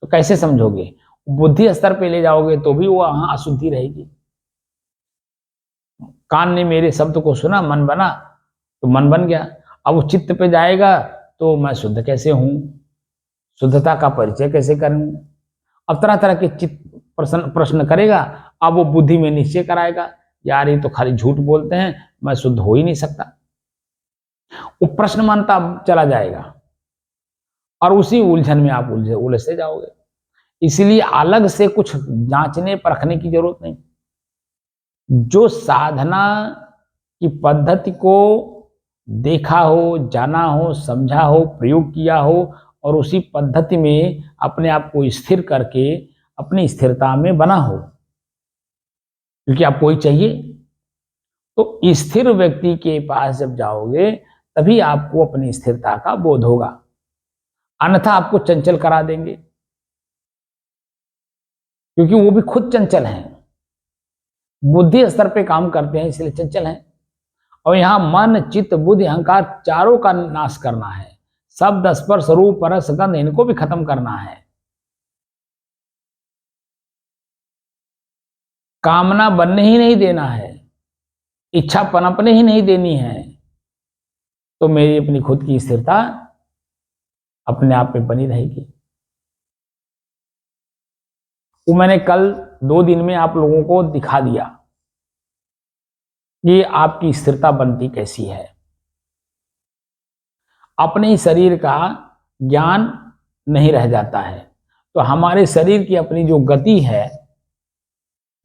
तो कैसे समझोगे? बुद्धि स्तर पे ले जाओगे तो भी वो वहां अशुद्धि रहेगी। कान ने मेरे शब्द को सुना, मन बना, तो मन बन गया। अब वो चित्त पे जाएगा तो मैं शुद्ध कैसे हूं, शुद्धता का परिचय कैसे करूं? अब तरह तरह के चित्त प्रश्न प्रश्न करेगा। अब वो बुद्धि में निश्चय कराएगा, यार ये तो खाली झूठ बोलते हैं, मैं शुद्ध हो ही नहीं सकता। वो प्रश्न मानता चला जाएगा और उसी उलझन में आप उलझते जाओगे। इसलिए अलग से कुछ जांचने परखने की जरूरत नहीं। जो साधना की पद्धति को देखा हो, जाना हो, समझा हो, प्रयोग किया हो और उसी पद्धति में अपने आप को स्थिर करके अपनी स्थिरता में बना हो, क्योंकि आपको ही चाहिए। तो स्थिर व्यक्ति के पास जब जाओगे तभी आपको अपनी स्थिरता का बोध होगा, अन्यथा आपको चंचल करा देंगे, क्योंकि वो भी खुद चंचल हैं, बुद्धि स्तर पे काम करते हैं इसलिए चंचल हैं। और यहां मन, चित्त, बुद्धि, अहंकार चारों का नाश करना है। शब्द, स्पर्श, रूप, रस, गंध इनको भी खत्म करना है। कामना बनने ही नहीं देना है, इच्छा पनपने ही नहीं देनी है। तो मेरी अपनी खुद की स्थिरता अपने आप में बनी रहेगी। वो मैंने कल 2 दिन में आप लोगों को दिखा दिया कि आपकी स्थिरता बनती कैसी है। अपने शरीर का ज्ञान नहीं रह जाता है तो हमारे शरीर की अपनी जो गति है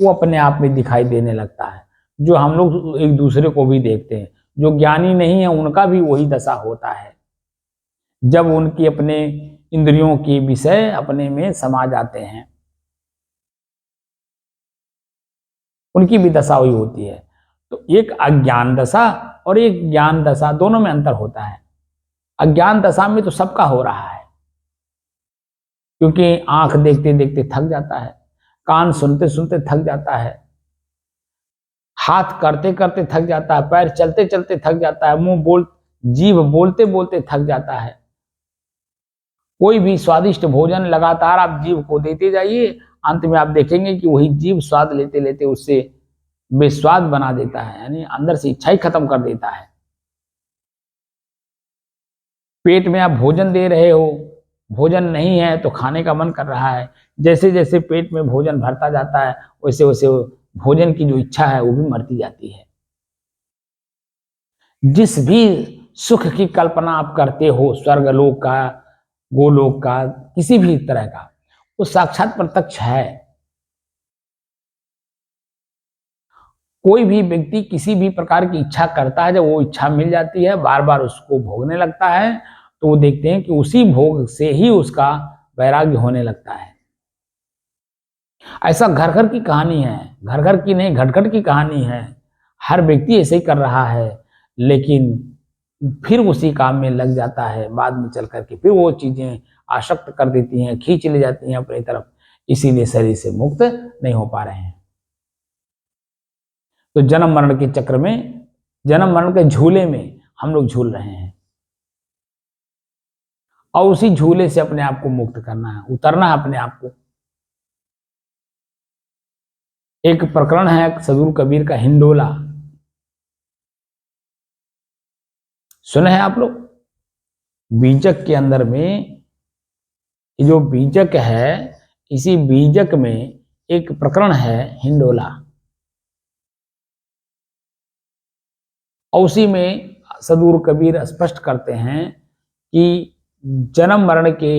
वो अपने आप में दिखाई देने लगता है। जो हम लोग एक दूसरे को भी देखते हैं, जो ज्ञानी नहीं है उनका भी वही दशा होता है। जब उनकी अपने इंद्रियों के विषय अपने में समा जाते हैं, उनकी भी दशा वही होती है। तो एक अज्ञान दशा और एक ज्ञान दशा, दोनों में अंतर होता है। अज्ञान दशा में तो सबका हो रहा है, क्योंकि आंख देखते देखते थक जाता है, कान सुनते सुनते थक जाता है, हाथ करते करते थक जाता है, पैर चलते चलते थक जाता है, जीभ बोलते बोलते थक जाता है। कोई भी स्वादिष्ट भोजन लगातार आप जीभ को देते जाइए, अंत में आप देखेंगे कि वही जीभ स्वाद लेते लेते उससे बेस्वाद बना देता है, यानी अंदर से इच्छा ही खत्म कर देता है। पेट में आप भोजन दे रहे हो, भोजन नहीं है तो खाने का मन कर रहा है। जैसे जैसे पेट में भोजन भरता जाता है वैसे वैसे भोजन की जो इच्छा है वो भी मरती जाती है। जिस भी सुख की कल्पना आप करते हो, स्वर्गलोक का, गोलोक का, किसी भी तरह का, वो साक्षात प्रत्यक्ष है। कोई भी व्यक्ति किसी भी प्रकार की इच्छा करता है, जब वो इच्छा मिल जाती है, बार बार उसको भोगने लगता है, तो वो देखते हैं कि उसी भोग से ही उसका वैराग्य होने लगता है। ऐसा घर घर की कहानी है, घर घर की नहीं, घट घट की कहानी है। हर व्यक्ति ऐसे ही कर रहा है, लेकिन फिर उसी काम में लग जाता है, बाद में चल करके फिर वो चीजें आसक्त कर देती हैं, खींच ले जाती हैं अपनी तरफ, इसीलिए शरीर से मुक्त नहीं हो पा रहे हैं। तो जन्म मरण के चक्र में, जन्म मरण के झूले में हम लोग झूल रहे हैं, और उसी झूले से अपने आप को मुक्त करना है, उतरना है अपने आप को। एक प्रकरण है सदगुरु कबीर का, हिंडोला, सुने हैं आप लोग? बीजक के अंदर में जो बीजक है, इसी बीजक में एक प्रकरण है हिंडोला, और उसी में सदगुरु कबीर स्पष्ट करते हैं कि जन्म मरण के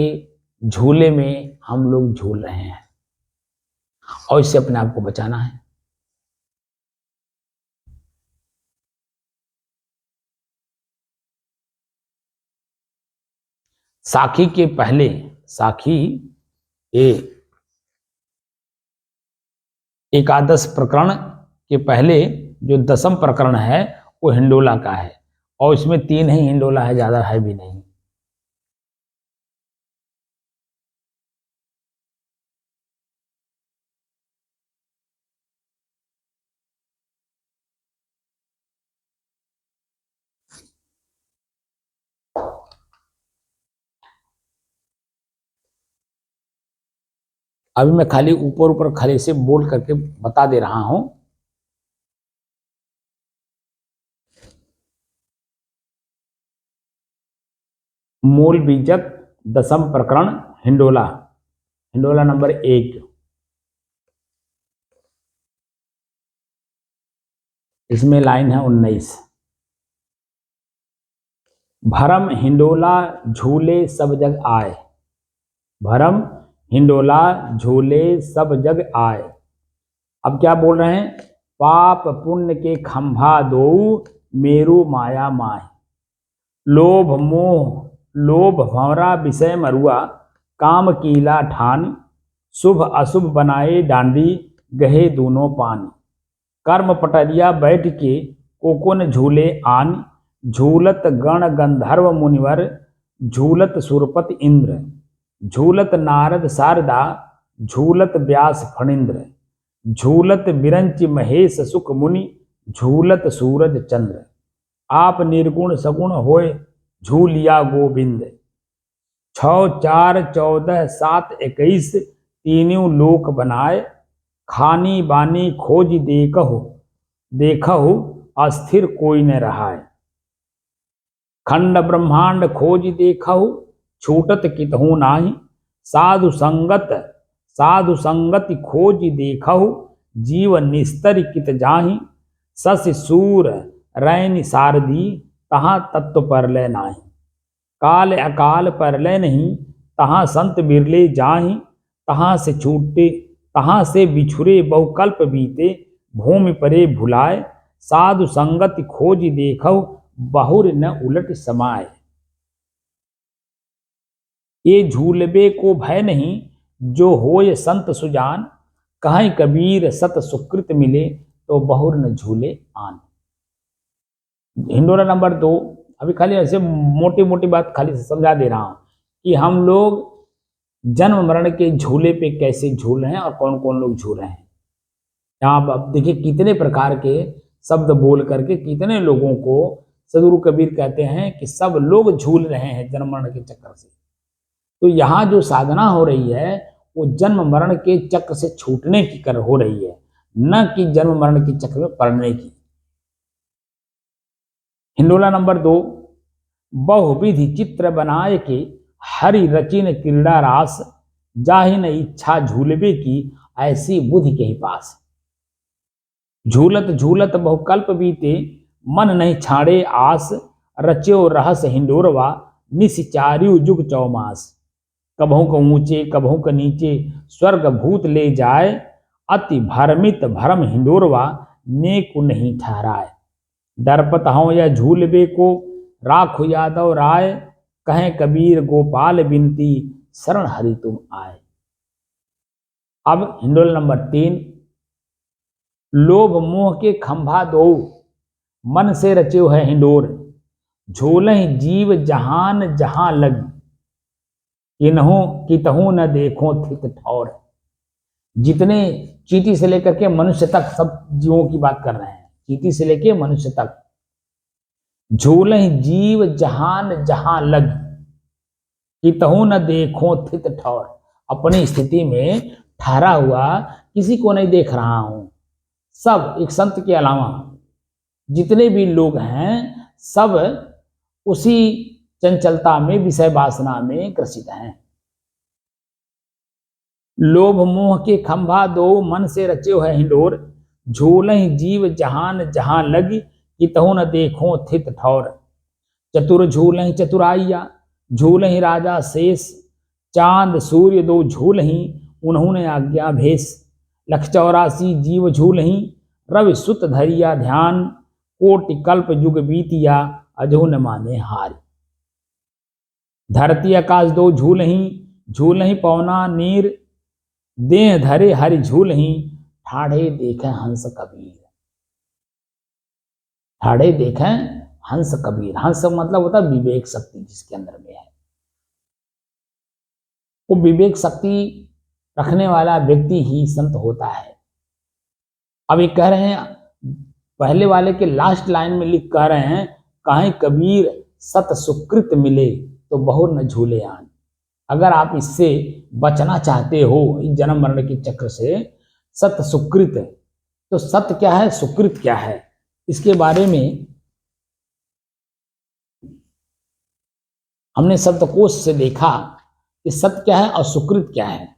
झूले में हम लोग झूल रहे हैं, और इससे अपने आप को बचाना है। साखी के पहले, साखी एकादश प्रकरण के पहले जो 10वां प्रकरण है वो हिंडोला का है, और इसमें 3 ही हिंडोला है, ज्यादा है भी नहीं। अभी मैं खाली ऊपर ऊपर खाली से बोल करके बता दे रहा हूं। मूल बीजक 10वां प्रकरण हिंडोला, हिंडोला नंबर 1, इसमें लाइन है 19। भरम हिंडोला झूले सब जग आए, भरम हिंडोला झूले सब जग आए। अब क्या बोल रहे हैं? पाप पुण्य के खंभा दो मेरु माया माय, लोभ मोह लोभ भंवरा विषय मरुआ, काम कीला ठान, शुभ अशुभ बनाए डांडी, गहे दोनों पानी। कर्म पटरिया बैठ के कोकोन झूले आन, झूलत गण गंधर्व मुनिवर, झूलत सुरपत इंद्र, झूलत नारद शारदा, झूलत व्यास फणींद्र, झूलत बिरंच महेश सुख मुनि, झूलत सूरज चंद्र। आप निर्गुण सगुण होए झूलिया गोविंद, 6 4 14 7 21, तीनों लोक बनाए, खानी बानी खोज देखहु, देखहु अस्थिर कोई न रहाय। खंड ब्रह्मांड खोज देखहु, छूटत कितहु नाही, साधु संगति खोज देखहु, जीव निस्तर कित जाहि, शशि सूर रैन सारदी, तहाँ तत्व परलय नाही। काल अकाल परलय नहीं, तहाँ संत बिरले जाहि, तहाँ से छूटे तहाँ से बिछुरे बहुकल्प बीते, भूमि परे भुलाए, साधु संगति खोज देखहु, बहुर न उलट समाए। ये झूलबे को भय नहीं, जो होय संत सुजान, कहीं कबीर सत सुकृत मिले, तो बहुर न झूले आन। हिंडोला नंबर 2, अभी खाली ऐसे मोटी मोटी बात खाली से समझा दे रहा हूं कि हम लोग जन्म मरण के झूले पे कैसे झूल रहे हैं और कौन कौन लोग झूल रहे हैं। यहाँ आप देखिए कितने प्रकार के शब्द बोल करके कितने लोगों को सदगुरु कबीर कहते हैं कि सब लोग झूल रहे हैं जन्म मरण के चक्कर से। तो यहाँ जो साधना हो रही है वो जन्म मरण के चक्र से छूटने की कर हो रही है, न कि जन्म मरण के चक्र में पड़ने की। हिंडोला नंबर 2, बहुविधि चित्र बनाए के हरि रचिन क्रीड़ा रास, जाहि न इच्छा झूलबे की ऐसी बुद्धि के ही पास। झूलत झूलत बहुकल्प बीते, मन नहीं छाड़े आस, रच्यो रहस हिंडोरवा, निशिचार्यु जुग चौमास। कभों को ऊंचे कभों को नीचे, स्वर्ग भूत ले जाए, अति भरमित भरम हिंडोरवा, नेकु नहीं ठहराए। दरपत हूँ या झूलबे को, राखो यादव राय, कहें कबीर गोपाल बिनती, शरण हरि तुम आए। अब हिंडोल नंबर 3, लोभ मोह के खंभा दो, मन से रच्यो है हिंडोर, झोलहि जीव जहान जहां लगी, किन्हों कितहु न देखो थित ठौर। जितने चींटी से लेकर के मनुष्य तक सब जीवों की बात कर रहे हैं, चींटी से लेकर मनुष्य तक। झूलहि जीव जहान जहां लगी, कितहु न देखो थित ठौर। अपनी स्थिति में ठहरा हुआ किसी को नहीं देख रहा हूं। सब, एक संत के अलावा जितने भी लोग हैं, सब उसी चंचलता में, विषय वासना में ग्रसित हैं। लोभ मोह के खंभा दो, मन से रच्यो है हिंडोर, झूलहि जीव जहान जहां लगी, कितहु न देखो थित ठौर। चतुर झूलहि चतुराइया, झूलहि राजा शेष, चांद सूर्य दो झूलहि, उन्होंने आज्ञा भेष। 184 जीव झूलहि, रवि सुत धरिया ध्यान, कोटि कल्प युग बीतिया, अजो न माने हार। धरती आकाश दो झूलहि, झूलहि पवना नीर, देह धरे हरि झूलहि, ठाढ़े देखें हंस कबीर। ठाढ़े देखें हंस कबीर। हंस मतलब होता है विवेक शक्ति जिसके अंदर में है। वो विवेक शक्ति रखने वाला व्यक्ति ही संत होता है। अब ये कह रहे हैं, पहले वाले के लास्ट लाइन में लिख कह रहे हैं, काहे कबीर सत सुकृत मिले, तो बहु न झूले आन। अगर आप इससे बचना चाहते हो, इस जन्म मरण के चक्र से, सत सुकृत, तो सत्य क्या है, सुकृत क्या है, इसके बारे में हमने शब्दकोश से देखा कि सत्य क्या है और सुकृत क्या है।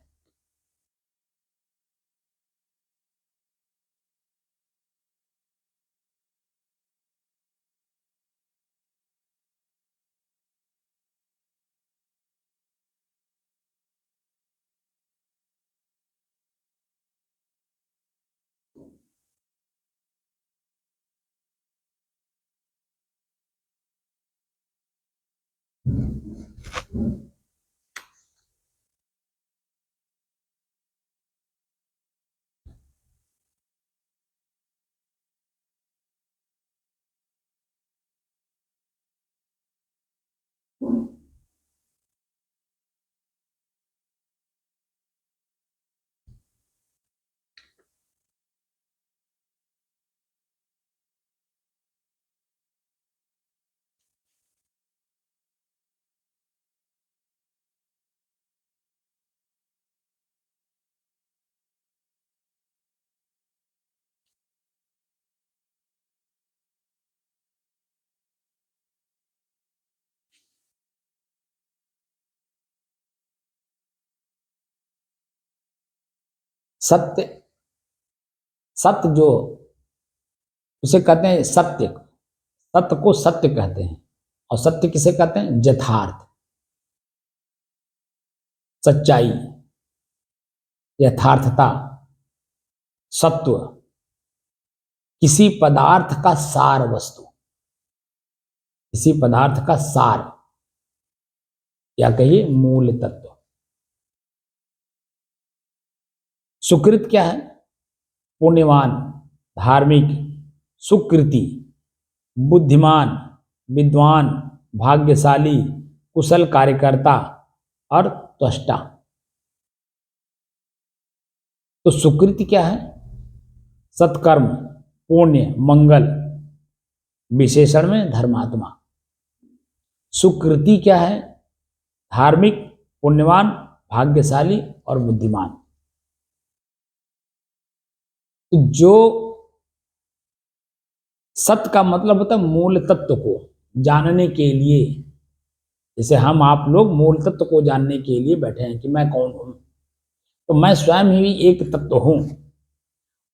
सत्य, सत्य जो उसे कहते हैं सत्य, सत्य को सत्य कहते हैं। और सत्य किसे कहते हैं, यथार्थ, सच्चाई, यथार्थता, सत्व, किसी पदार्थ का सार वस्तु, किसी पदार्थ का सार या कहिए मूल तत्व। सुकृत क्या है, पुण्यवान, धार्मिक, सुकृति, बुद्धिमान, विद्वान, भाग्यशाली, कुशल कार्यकर्ता और त्वष्टा। तो सुकृति क्या है, सत्कर्म, पुण्य, मंगल, विशेषण में धर्मात्मा। सुकृति क्या है, धार्मिक, पुण्यवान, भाग्यशाली और बुद्धिमान। तो जो सत्य का मतलब होता है मूल तत्व को जानने के लिए, जैसे हम आप लोग मूल तत्व को जानने के लिए बैठे हैं कि मैं कौन हूं, तो मैं स्वयं ही एक तत्व हूं।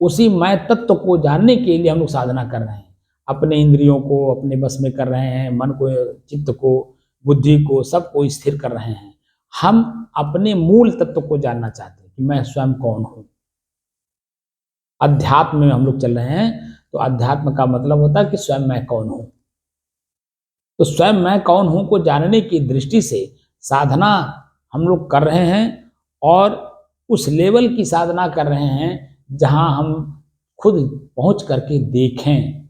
उसी मैं तत्व को जानने के लिए हम लोग साधना कर रहे हैं, अपने इंद्रियों को अपने बस में कर रहे हैं, मन को, चित्त को, बुद्धि को, सबको स्थिर कर रहे हैं। हम अपने मूल तत्व को जानना चाहते हैं कि मैं स्वयं कौन हूं। अध्यात्म में हम लोग चल रहे हैं, तो अध्यात्म का मतलब होता है कि स्वयं मैं कौन हूं। तो स्वयं मैं कौन हूं को जानने की दृष्टि से साधना हम लोग कर रहे हैं, और उस लेवल की साधना कर रहे हैं जहां हम खुद पहुंच करके देखें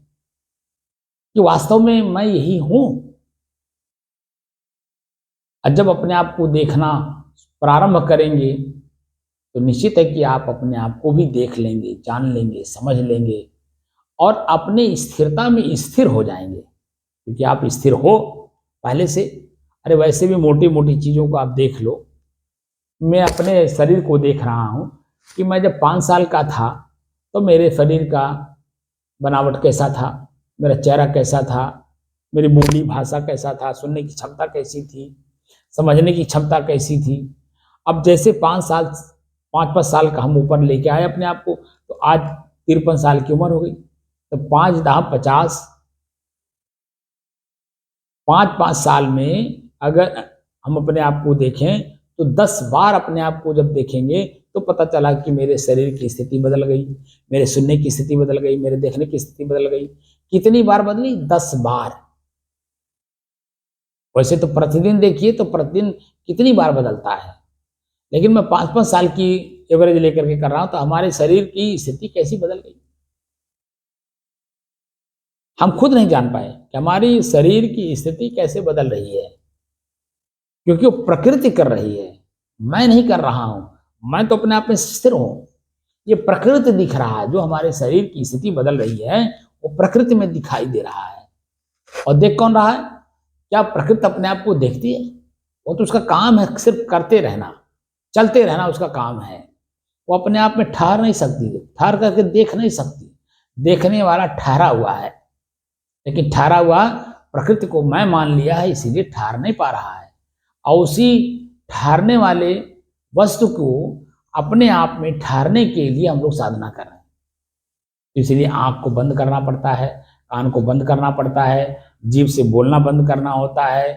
कि वास्तव में मैं यही हूं। और जब अपने आप को देखना प्रारंभ करेंगे तो निश्चित है कि आप अपने आप को भी देख लेंगे, जान लेंगे, समझ लेंगे, और अपने स्थिरता में स्थिर हो जाएंगे, क्योंकि आप स्थिर हो पहले से। अरे वैसे भी मोटी मोटी चीज़ों को आप देख लो। मैं अपने शरीर को देख रहा हूँ कि मैं जब 5 साल का था तो मेरे शरीर का बनावट कैसा था, मेरा चेहरा कैसा था, मेरी बोली भाषा कैसा था, सुनने की क्षमता कैसी थी, समझने की क्षमता कैसी थी। अब जैसे 5 साल का हम ऊपर लेके आए अपने आप को, तो आज 53 साल की उम्र हो गई। तो 5 10 50, 5 5 साल में अगर हम अपने आप को देखें तो 10 बार अपने आप को जब देखेंगे तो पता चला कि मेरे शरीर की स्थिति बदल गई, मेरे सुनने की स्थिति बदल गई, मेरे देखने की स्थिति बदल गई। कितनी बार बदली? 10 बार। वैसे तो प्रतिदिन देखिए तो प्रतिदिन कितनी बार बदलता है, लेकिन मैं 5 5 साल की एवरेज लेकर के कर रहा हूं, तो हमारे शरीर की स्थिति कैसी बदल गई हम खुद नहीं जान पाए कि हमारी शरीर की स्थिति कैसे बदल रही है, क्योंकि वो प्रकृति कर रही है, मैं नहीं कर रहा हूं। मैं तो अपने आप में स्थिर हूं। ये प्रकृति दिख रहा है, जो हमारे शरीर की स्थिति बदल रही है वो प्रकृति में दिखाई दे रहा है। और देख कौन रहा है? क्या प्रकृति अपने आप को देखती है? वो तो उसका काम है सिर्फ करते रहना, चलते रहना उसका काम है। वो अपने आप में ठहर नहीं सकती, ठहर करके देख नहीं सकती। देखने वाला ठहरा हुआ है, लेकिन ठहरा हुआ प्रकृति को मैं मान लिया है, इसीलिए ठहर नहीं पा रहा है। और उसी ठहरने वाले वस्तु को अपने आप में ठहरने के लिए हम लोग साधना कर रहे हैं। इसलिए आंख को बंद करना पड़ता है, कान को बंद करना पड़ता है, जीभ से बोलना बंद करना होता है,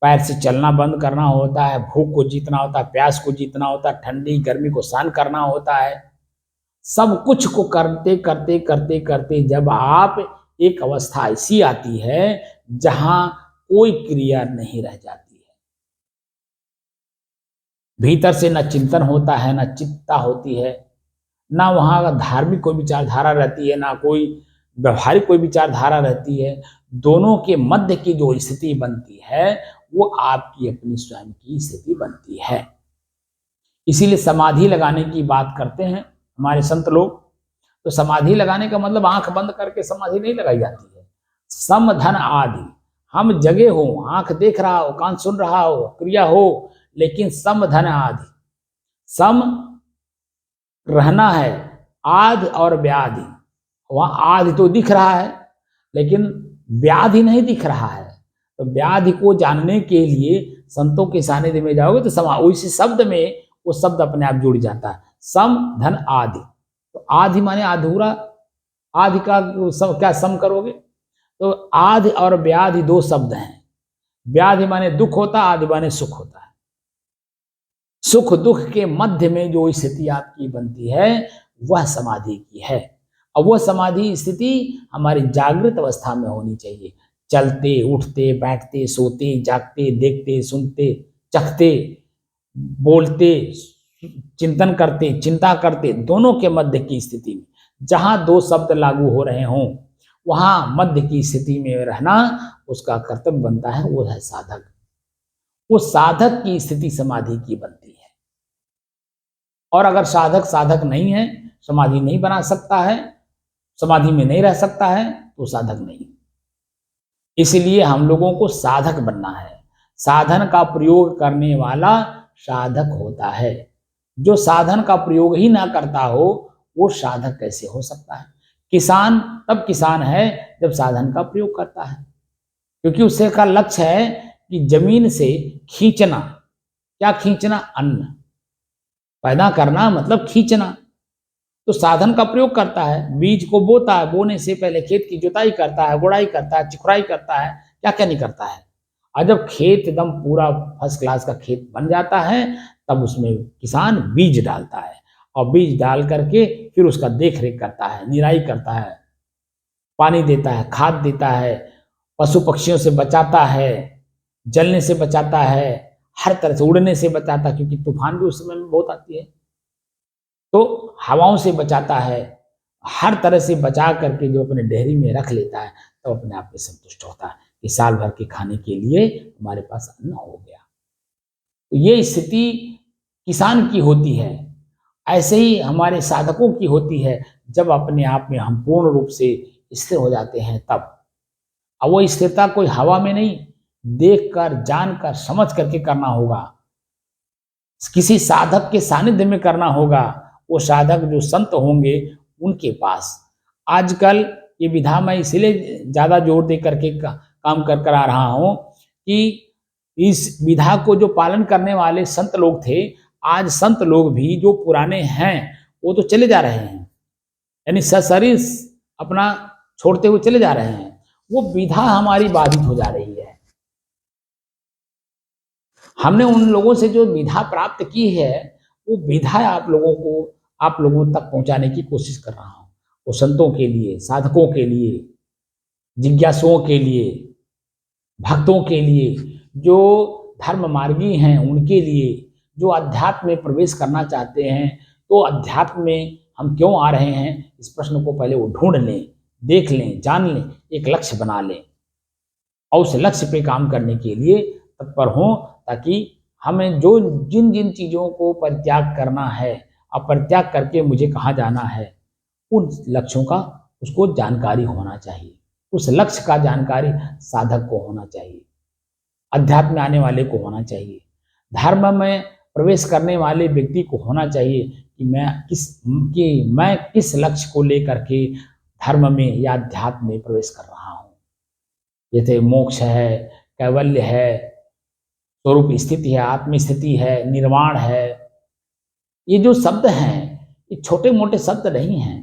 पैर से चलना बंद करना होता है, भूख को जीतना होता है, प्यास को जीतना होता है, ठंडी गर्मी को सहन करना होता है। सब कुछ को करते करते करते करते जब आप एक अवस्था ऐसी आती है जहां कोई क्रिया नहीं रह जाती है, भीतर से न चिंतन होता है, न चिंता होती है, ना वहाँ का धार्मिक कोई विचारधारा रहती है, ना कोई व्यवहारिक कोई विचारधारा रहती है। दोनों के मध्य की जो स्थिति बनती है वो आपकी अपनी स्वयं की स्थिति बनती है। इसीलिए समाधि लगाने की बात करते हैं हमारे संत लोग। तो समाधि लगाने का मतलब आंख बंद करके समाधि नहीं लगाई जाती है। सम धन आदि, हम जगे हो, आंख देख रहा हो, कान सुन रहा हो, क्रिया हो, लेकिन सम धन आदि, सम रहना है, आदि और व्याधि। वहां आदि तो दिख रहा है लेकिन व्याधि नहीं दिख रहा है। तो व्याधि को जानने के लिए संतों के सानिध्य में जाओगे तो उसी शब्द में वो शब्द अपने आप जुड़ जाता है, सम धन आदि। तो आदि माने अधूरा, आदि का क्या सम करोगे? तो आदि और व्याधि दो शब्द हैं। व्याधि माने दुख होता, आदि माने सुख होता है। सुख दुख के मध्य में जो स्थिति आपकी बनती है वह समाधि की है। और वह समाधि स्थिति हमारी जागृत अवस्था में होनी चाहिए। चलते उठते बैठते सोते जागते देखते सुनते चखते बोलते चिंतन करते चिंता करते दोनों के मध्य की स्थिति में जहां दो शब्द लागू हो रहे हों वहां मध्य की स्थिति में रहना उसका कर्तव्य बनता है, वो है साधक। वो साधक की स्थिति समाधि की बनती है। और अगर साधक साधक नहीं है, समाधि नहीं बना सकता है, समाधि में नहीं रह सकता है, तो साधक नहीं। इसलिए हम लोगों को साधक बनना है। साधन का प्रयोग करने वाला साधक होता है। जो साधन का प्रयोग ही ना करता हो वो साधक कैसे हो सकता है? किसान तब किसान है जब साधन का प्रयोग करता है, क्योंकि उससे का लक्ष्य है कि जमीन से खींचना। क्या खींचना? अन्न पैदा करना मतलब खींचना। तो साधन का प्रयोग करता है, बीज को बोता है, बोने से पहले खेत की जुताई करता है, गुड़ाई करता है, चिखुराई करता है, क्या क्या नहीं करता है। और जब खेत एकदम पूरा फर्स्ट क्लास का खेत बन जाता है तब उसमें किसान बीज डालता है, और बीज डाल करके फिर उसका देख रेख करता है, निराई करता है, पानी देता है, खाद देता है, पशु पक्षियों से बचाता है, जलने से बचाता है, हर तरह से उड़ने से बचाता है, क्योंकि तूफान भी उस समय में बहुत आती है, तो हवाओं से बचाता है। हर तरह से बचा करके जो अपने डेहरी में रख लेता है, तो अपने आप में संतुष्ट होता है कि साल भर के खाने के लिए हमारे पास अन्न हो गया। तो ये स्थिति किसान की होती है। ऐसे ही हमारे साधकों की होती है, जब अपने आप में हम पूर्ण रूप से स्थिर हो जाते हैं तब। अब वो स्थिरता कोई हवा में नहीं, देखकर, जानकर, समझ करके करना होगा। किसी साधक के सानिध्य में करना होगा। वो साधक जो संत होंगे उनके पास। आजकल ये विधा मैं इसलिए ज़्यादा जोर दे करके काम कर कर आ रहा हूँ कि इस विधा को जो पालन करने वाले संत लोग थे, आज संत लोग भी जो पुराने हैं वो तो चले जा रहे हैं, यानी सशरीर अपना छोड़ते हुए चले जा रहे हैं। वो विधा हमारी बाधित हो जा रही है। हमने उन लोगों से जो विधा प्राप्त की है, वो विधा आप लोगों तक पहुंचाने की कोशिश कर रहा हूं। वो संतों के लिए, साधकों के लिए, जिज्ञासुओं के लिए, भक्तों के लिए, जो धर्म मार्गी हैं उनके लिए, जो अध्यात्म में प्रवेश करना चाहते हैं। तो अध्यात्म में हम क्यों आ रहे हैं, इस प्रश्न को पहले वो ढूंढ लें, देख लें, जान लें, एक लक्ष्य बना लें और उस लक्ष्य पे काम करने के लिए तत्पर हों, ताकि हमें जो जिन जिन चीज़ों को परित्याग करना है, अब परित्याग करके मुझे कहाँ जाना है, उन लक्ष्यों का उसको जानकारी होना चाहिए। उस लक्ष्य का जानकारी साधक को होना चाहिए, अध्यात्म में आने वाले को होना चाहिए, धर्म में प्रवेश करने वाले व्यक्ति को होना चाहिए कि मैं किस लक्ष्य को लेकर के धर्म में या अध्यात्म में प्रवेश कर रहा हूँ। जैसे मोक्ष है, कैवल्य है, स्वरूप स्थिति है, आत्म स्थिति है, निर्वाण है। ये जो शब्द हैं, ये छोटे मोटे शब्द नहीं हैं,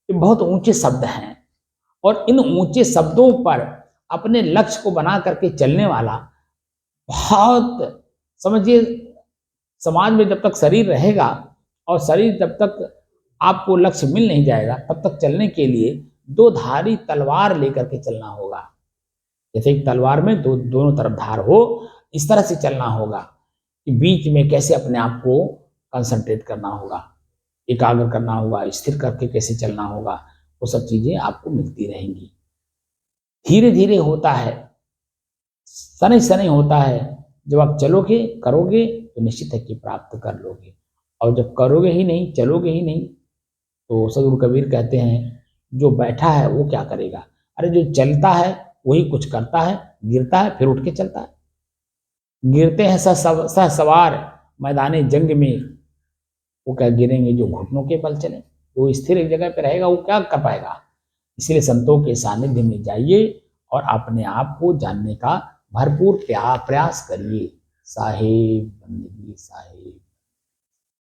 ये बहुत ऊंचे शब्द हैं। और इन ऊंचे शब्दों पर अपने लक्ष्य को बना करके चलने वाला, बहुत समझिए, समाज में जब तक शरीर रहेगा और शरीर जब तक आपको लक्ष्य मिल नहीं जाएगा, तब तक चलने के लिए दो धारी तलवार लेकर के चलना होगा। जैसे एक तलवार में दोनों तरफ धार हो, इस तरह से चलना होगा कि बीच में कैसे अपने आप को कंसंट्रेट करना होगा, एकाग्र करना होगा, स्थिर करके कैसे चलना होगा। वो सब चीजें आपको मिलती रहेंगी। धीरे धीरे होता है, शनै शनै होता है। जब आप चलोगे, करोगे, तो निश्चित है कि प्राप्त कर लोगे। और जब करोगे ही नहीं, चलोगे ही नहीं, तो सदगुरु कबीर कहते हैं, जो बैठा है वो क्या करेगा। अरे जो चलता है वही कुछ करता है, गिरता है फिर उठ के चलता है। गिरते हैं सह सवार मैदाने जंग में, वो क्या गिरेंगे जो घुटनों के बल चले। तो स्थिर एक जगह पे रहेगा वो क्या कर पाएगा। इसलिए संतों के सानिध्य में जाइए और अपने आप को जानने का भरपूर प्रयास करिए। साहेब बंदगी साहेब।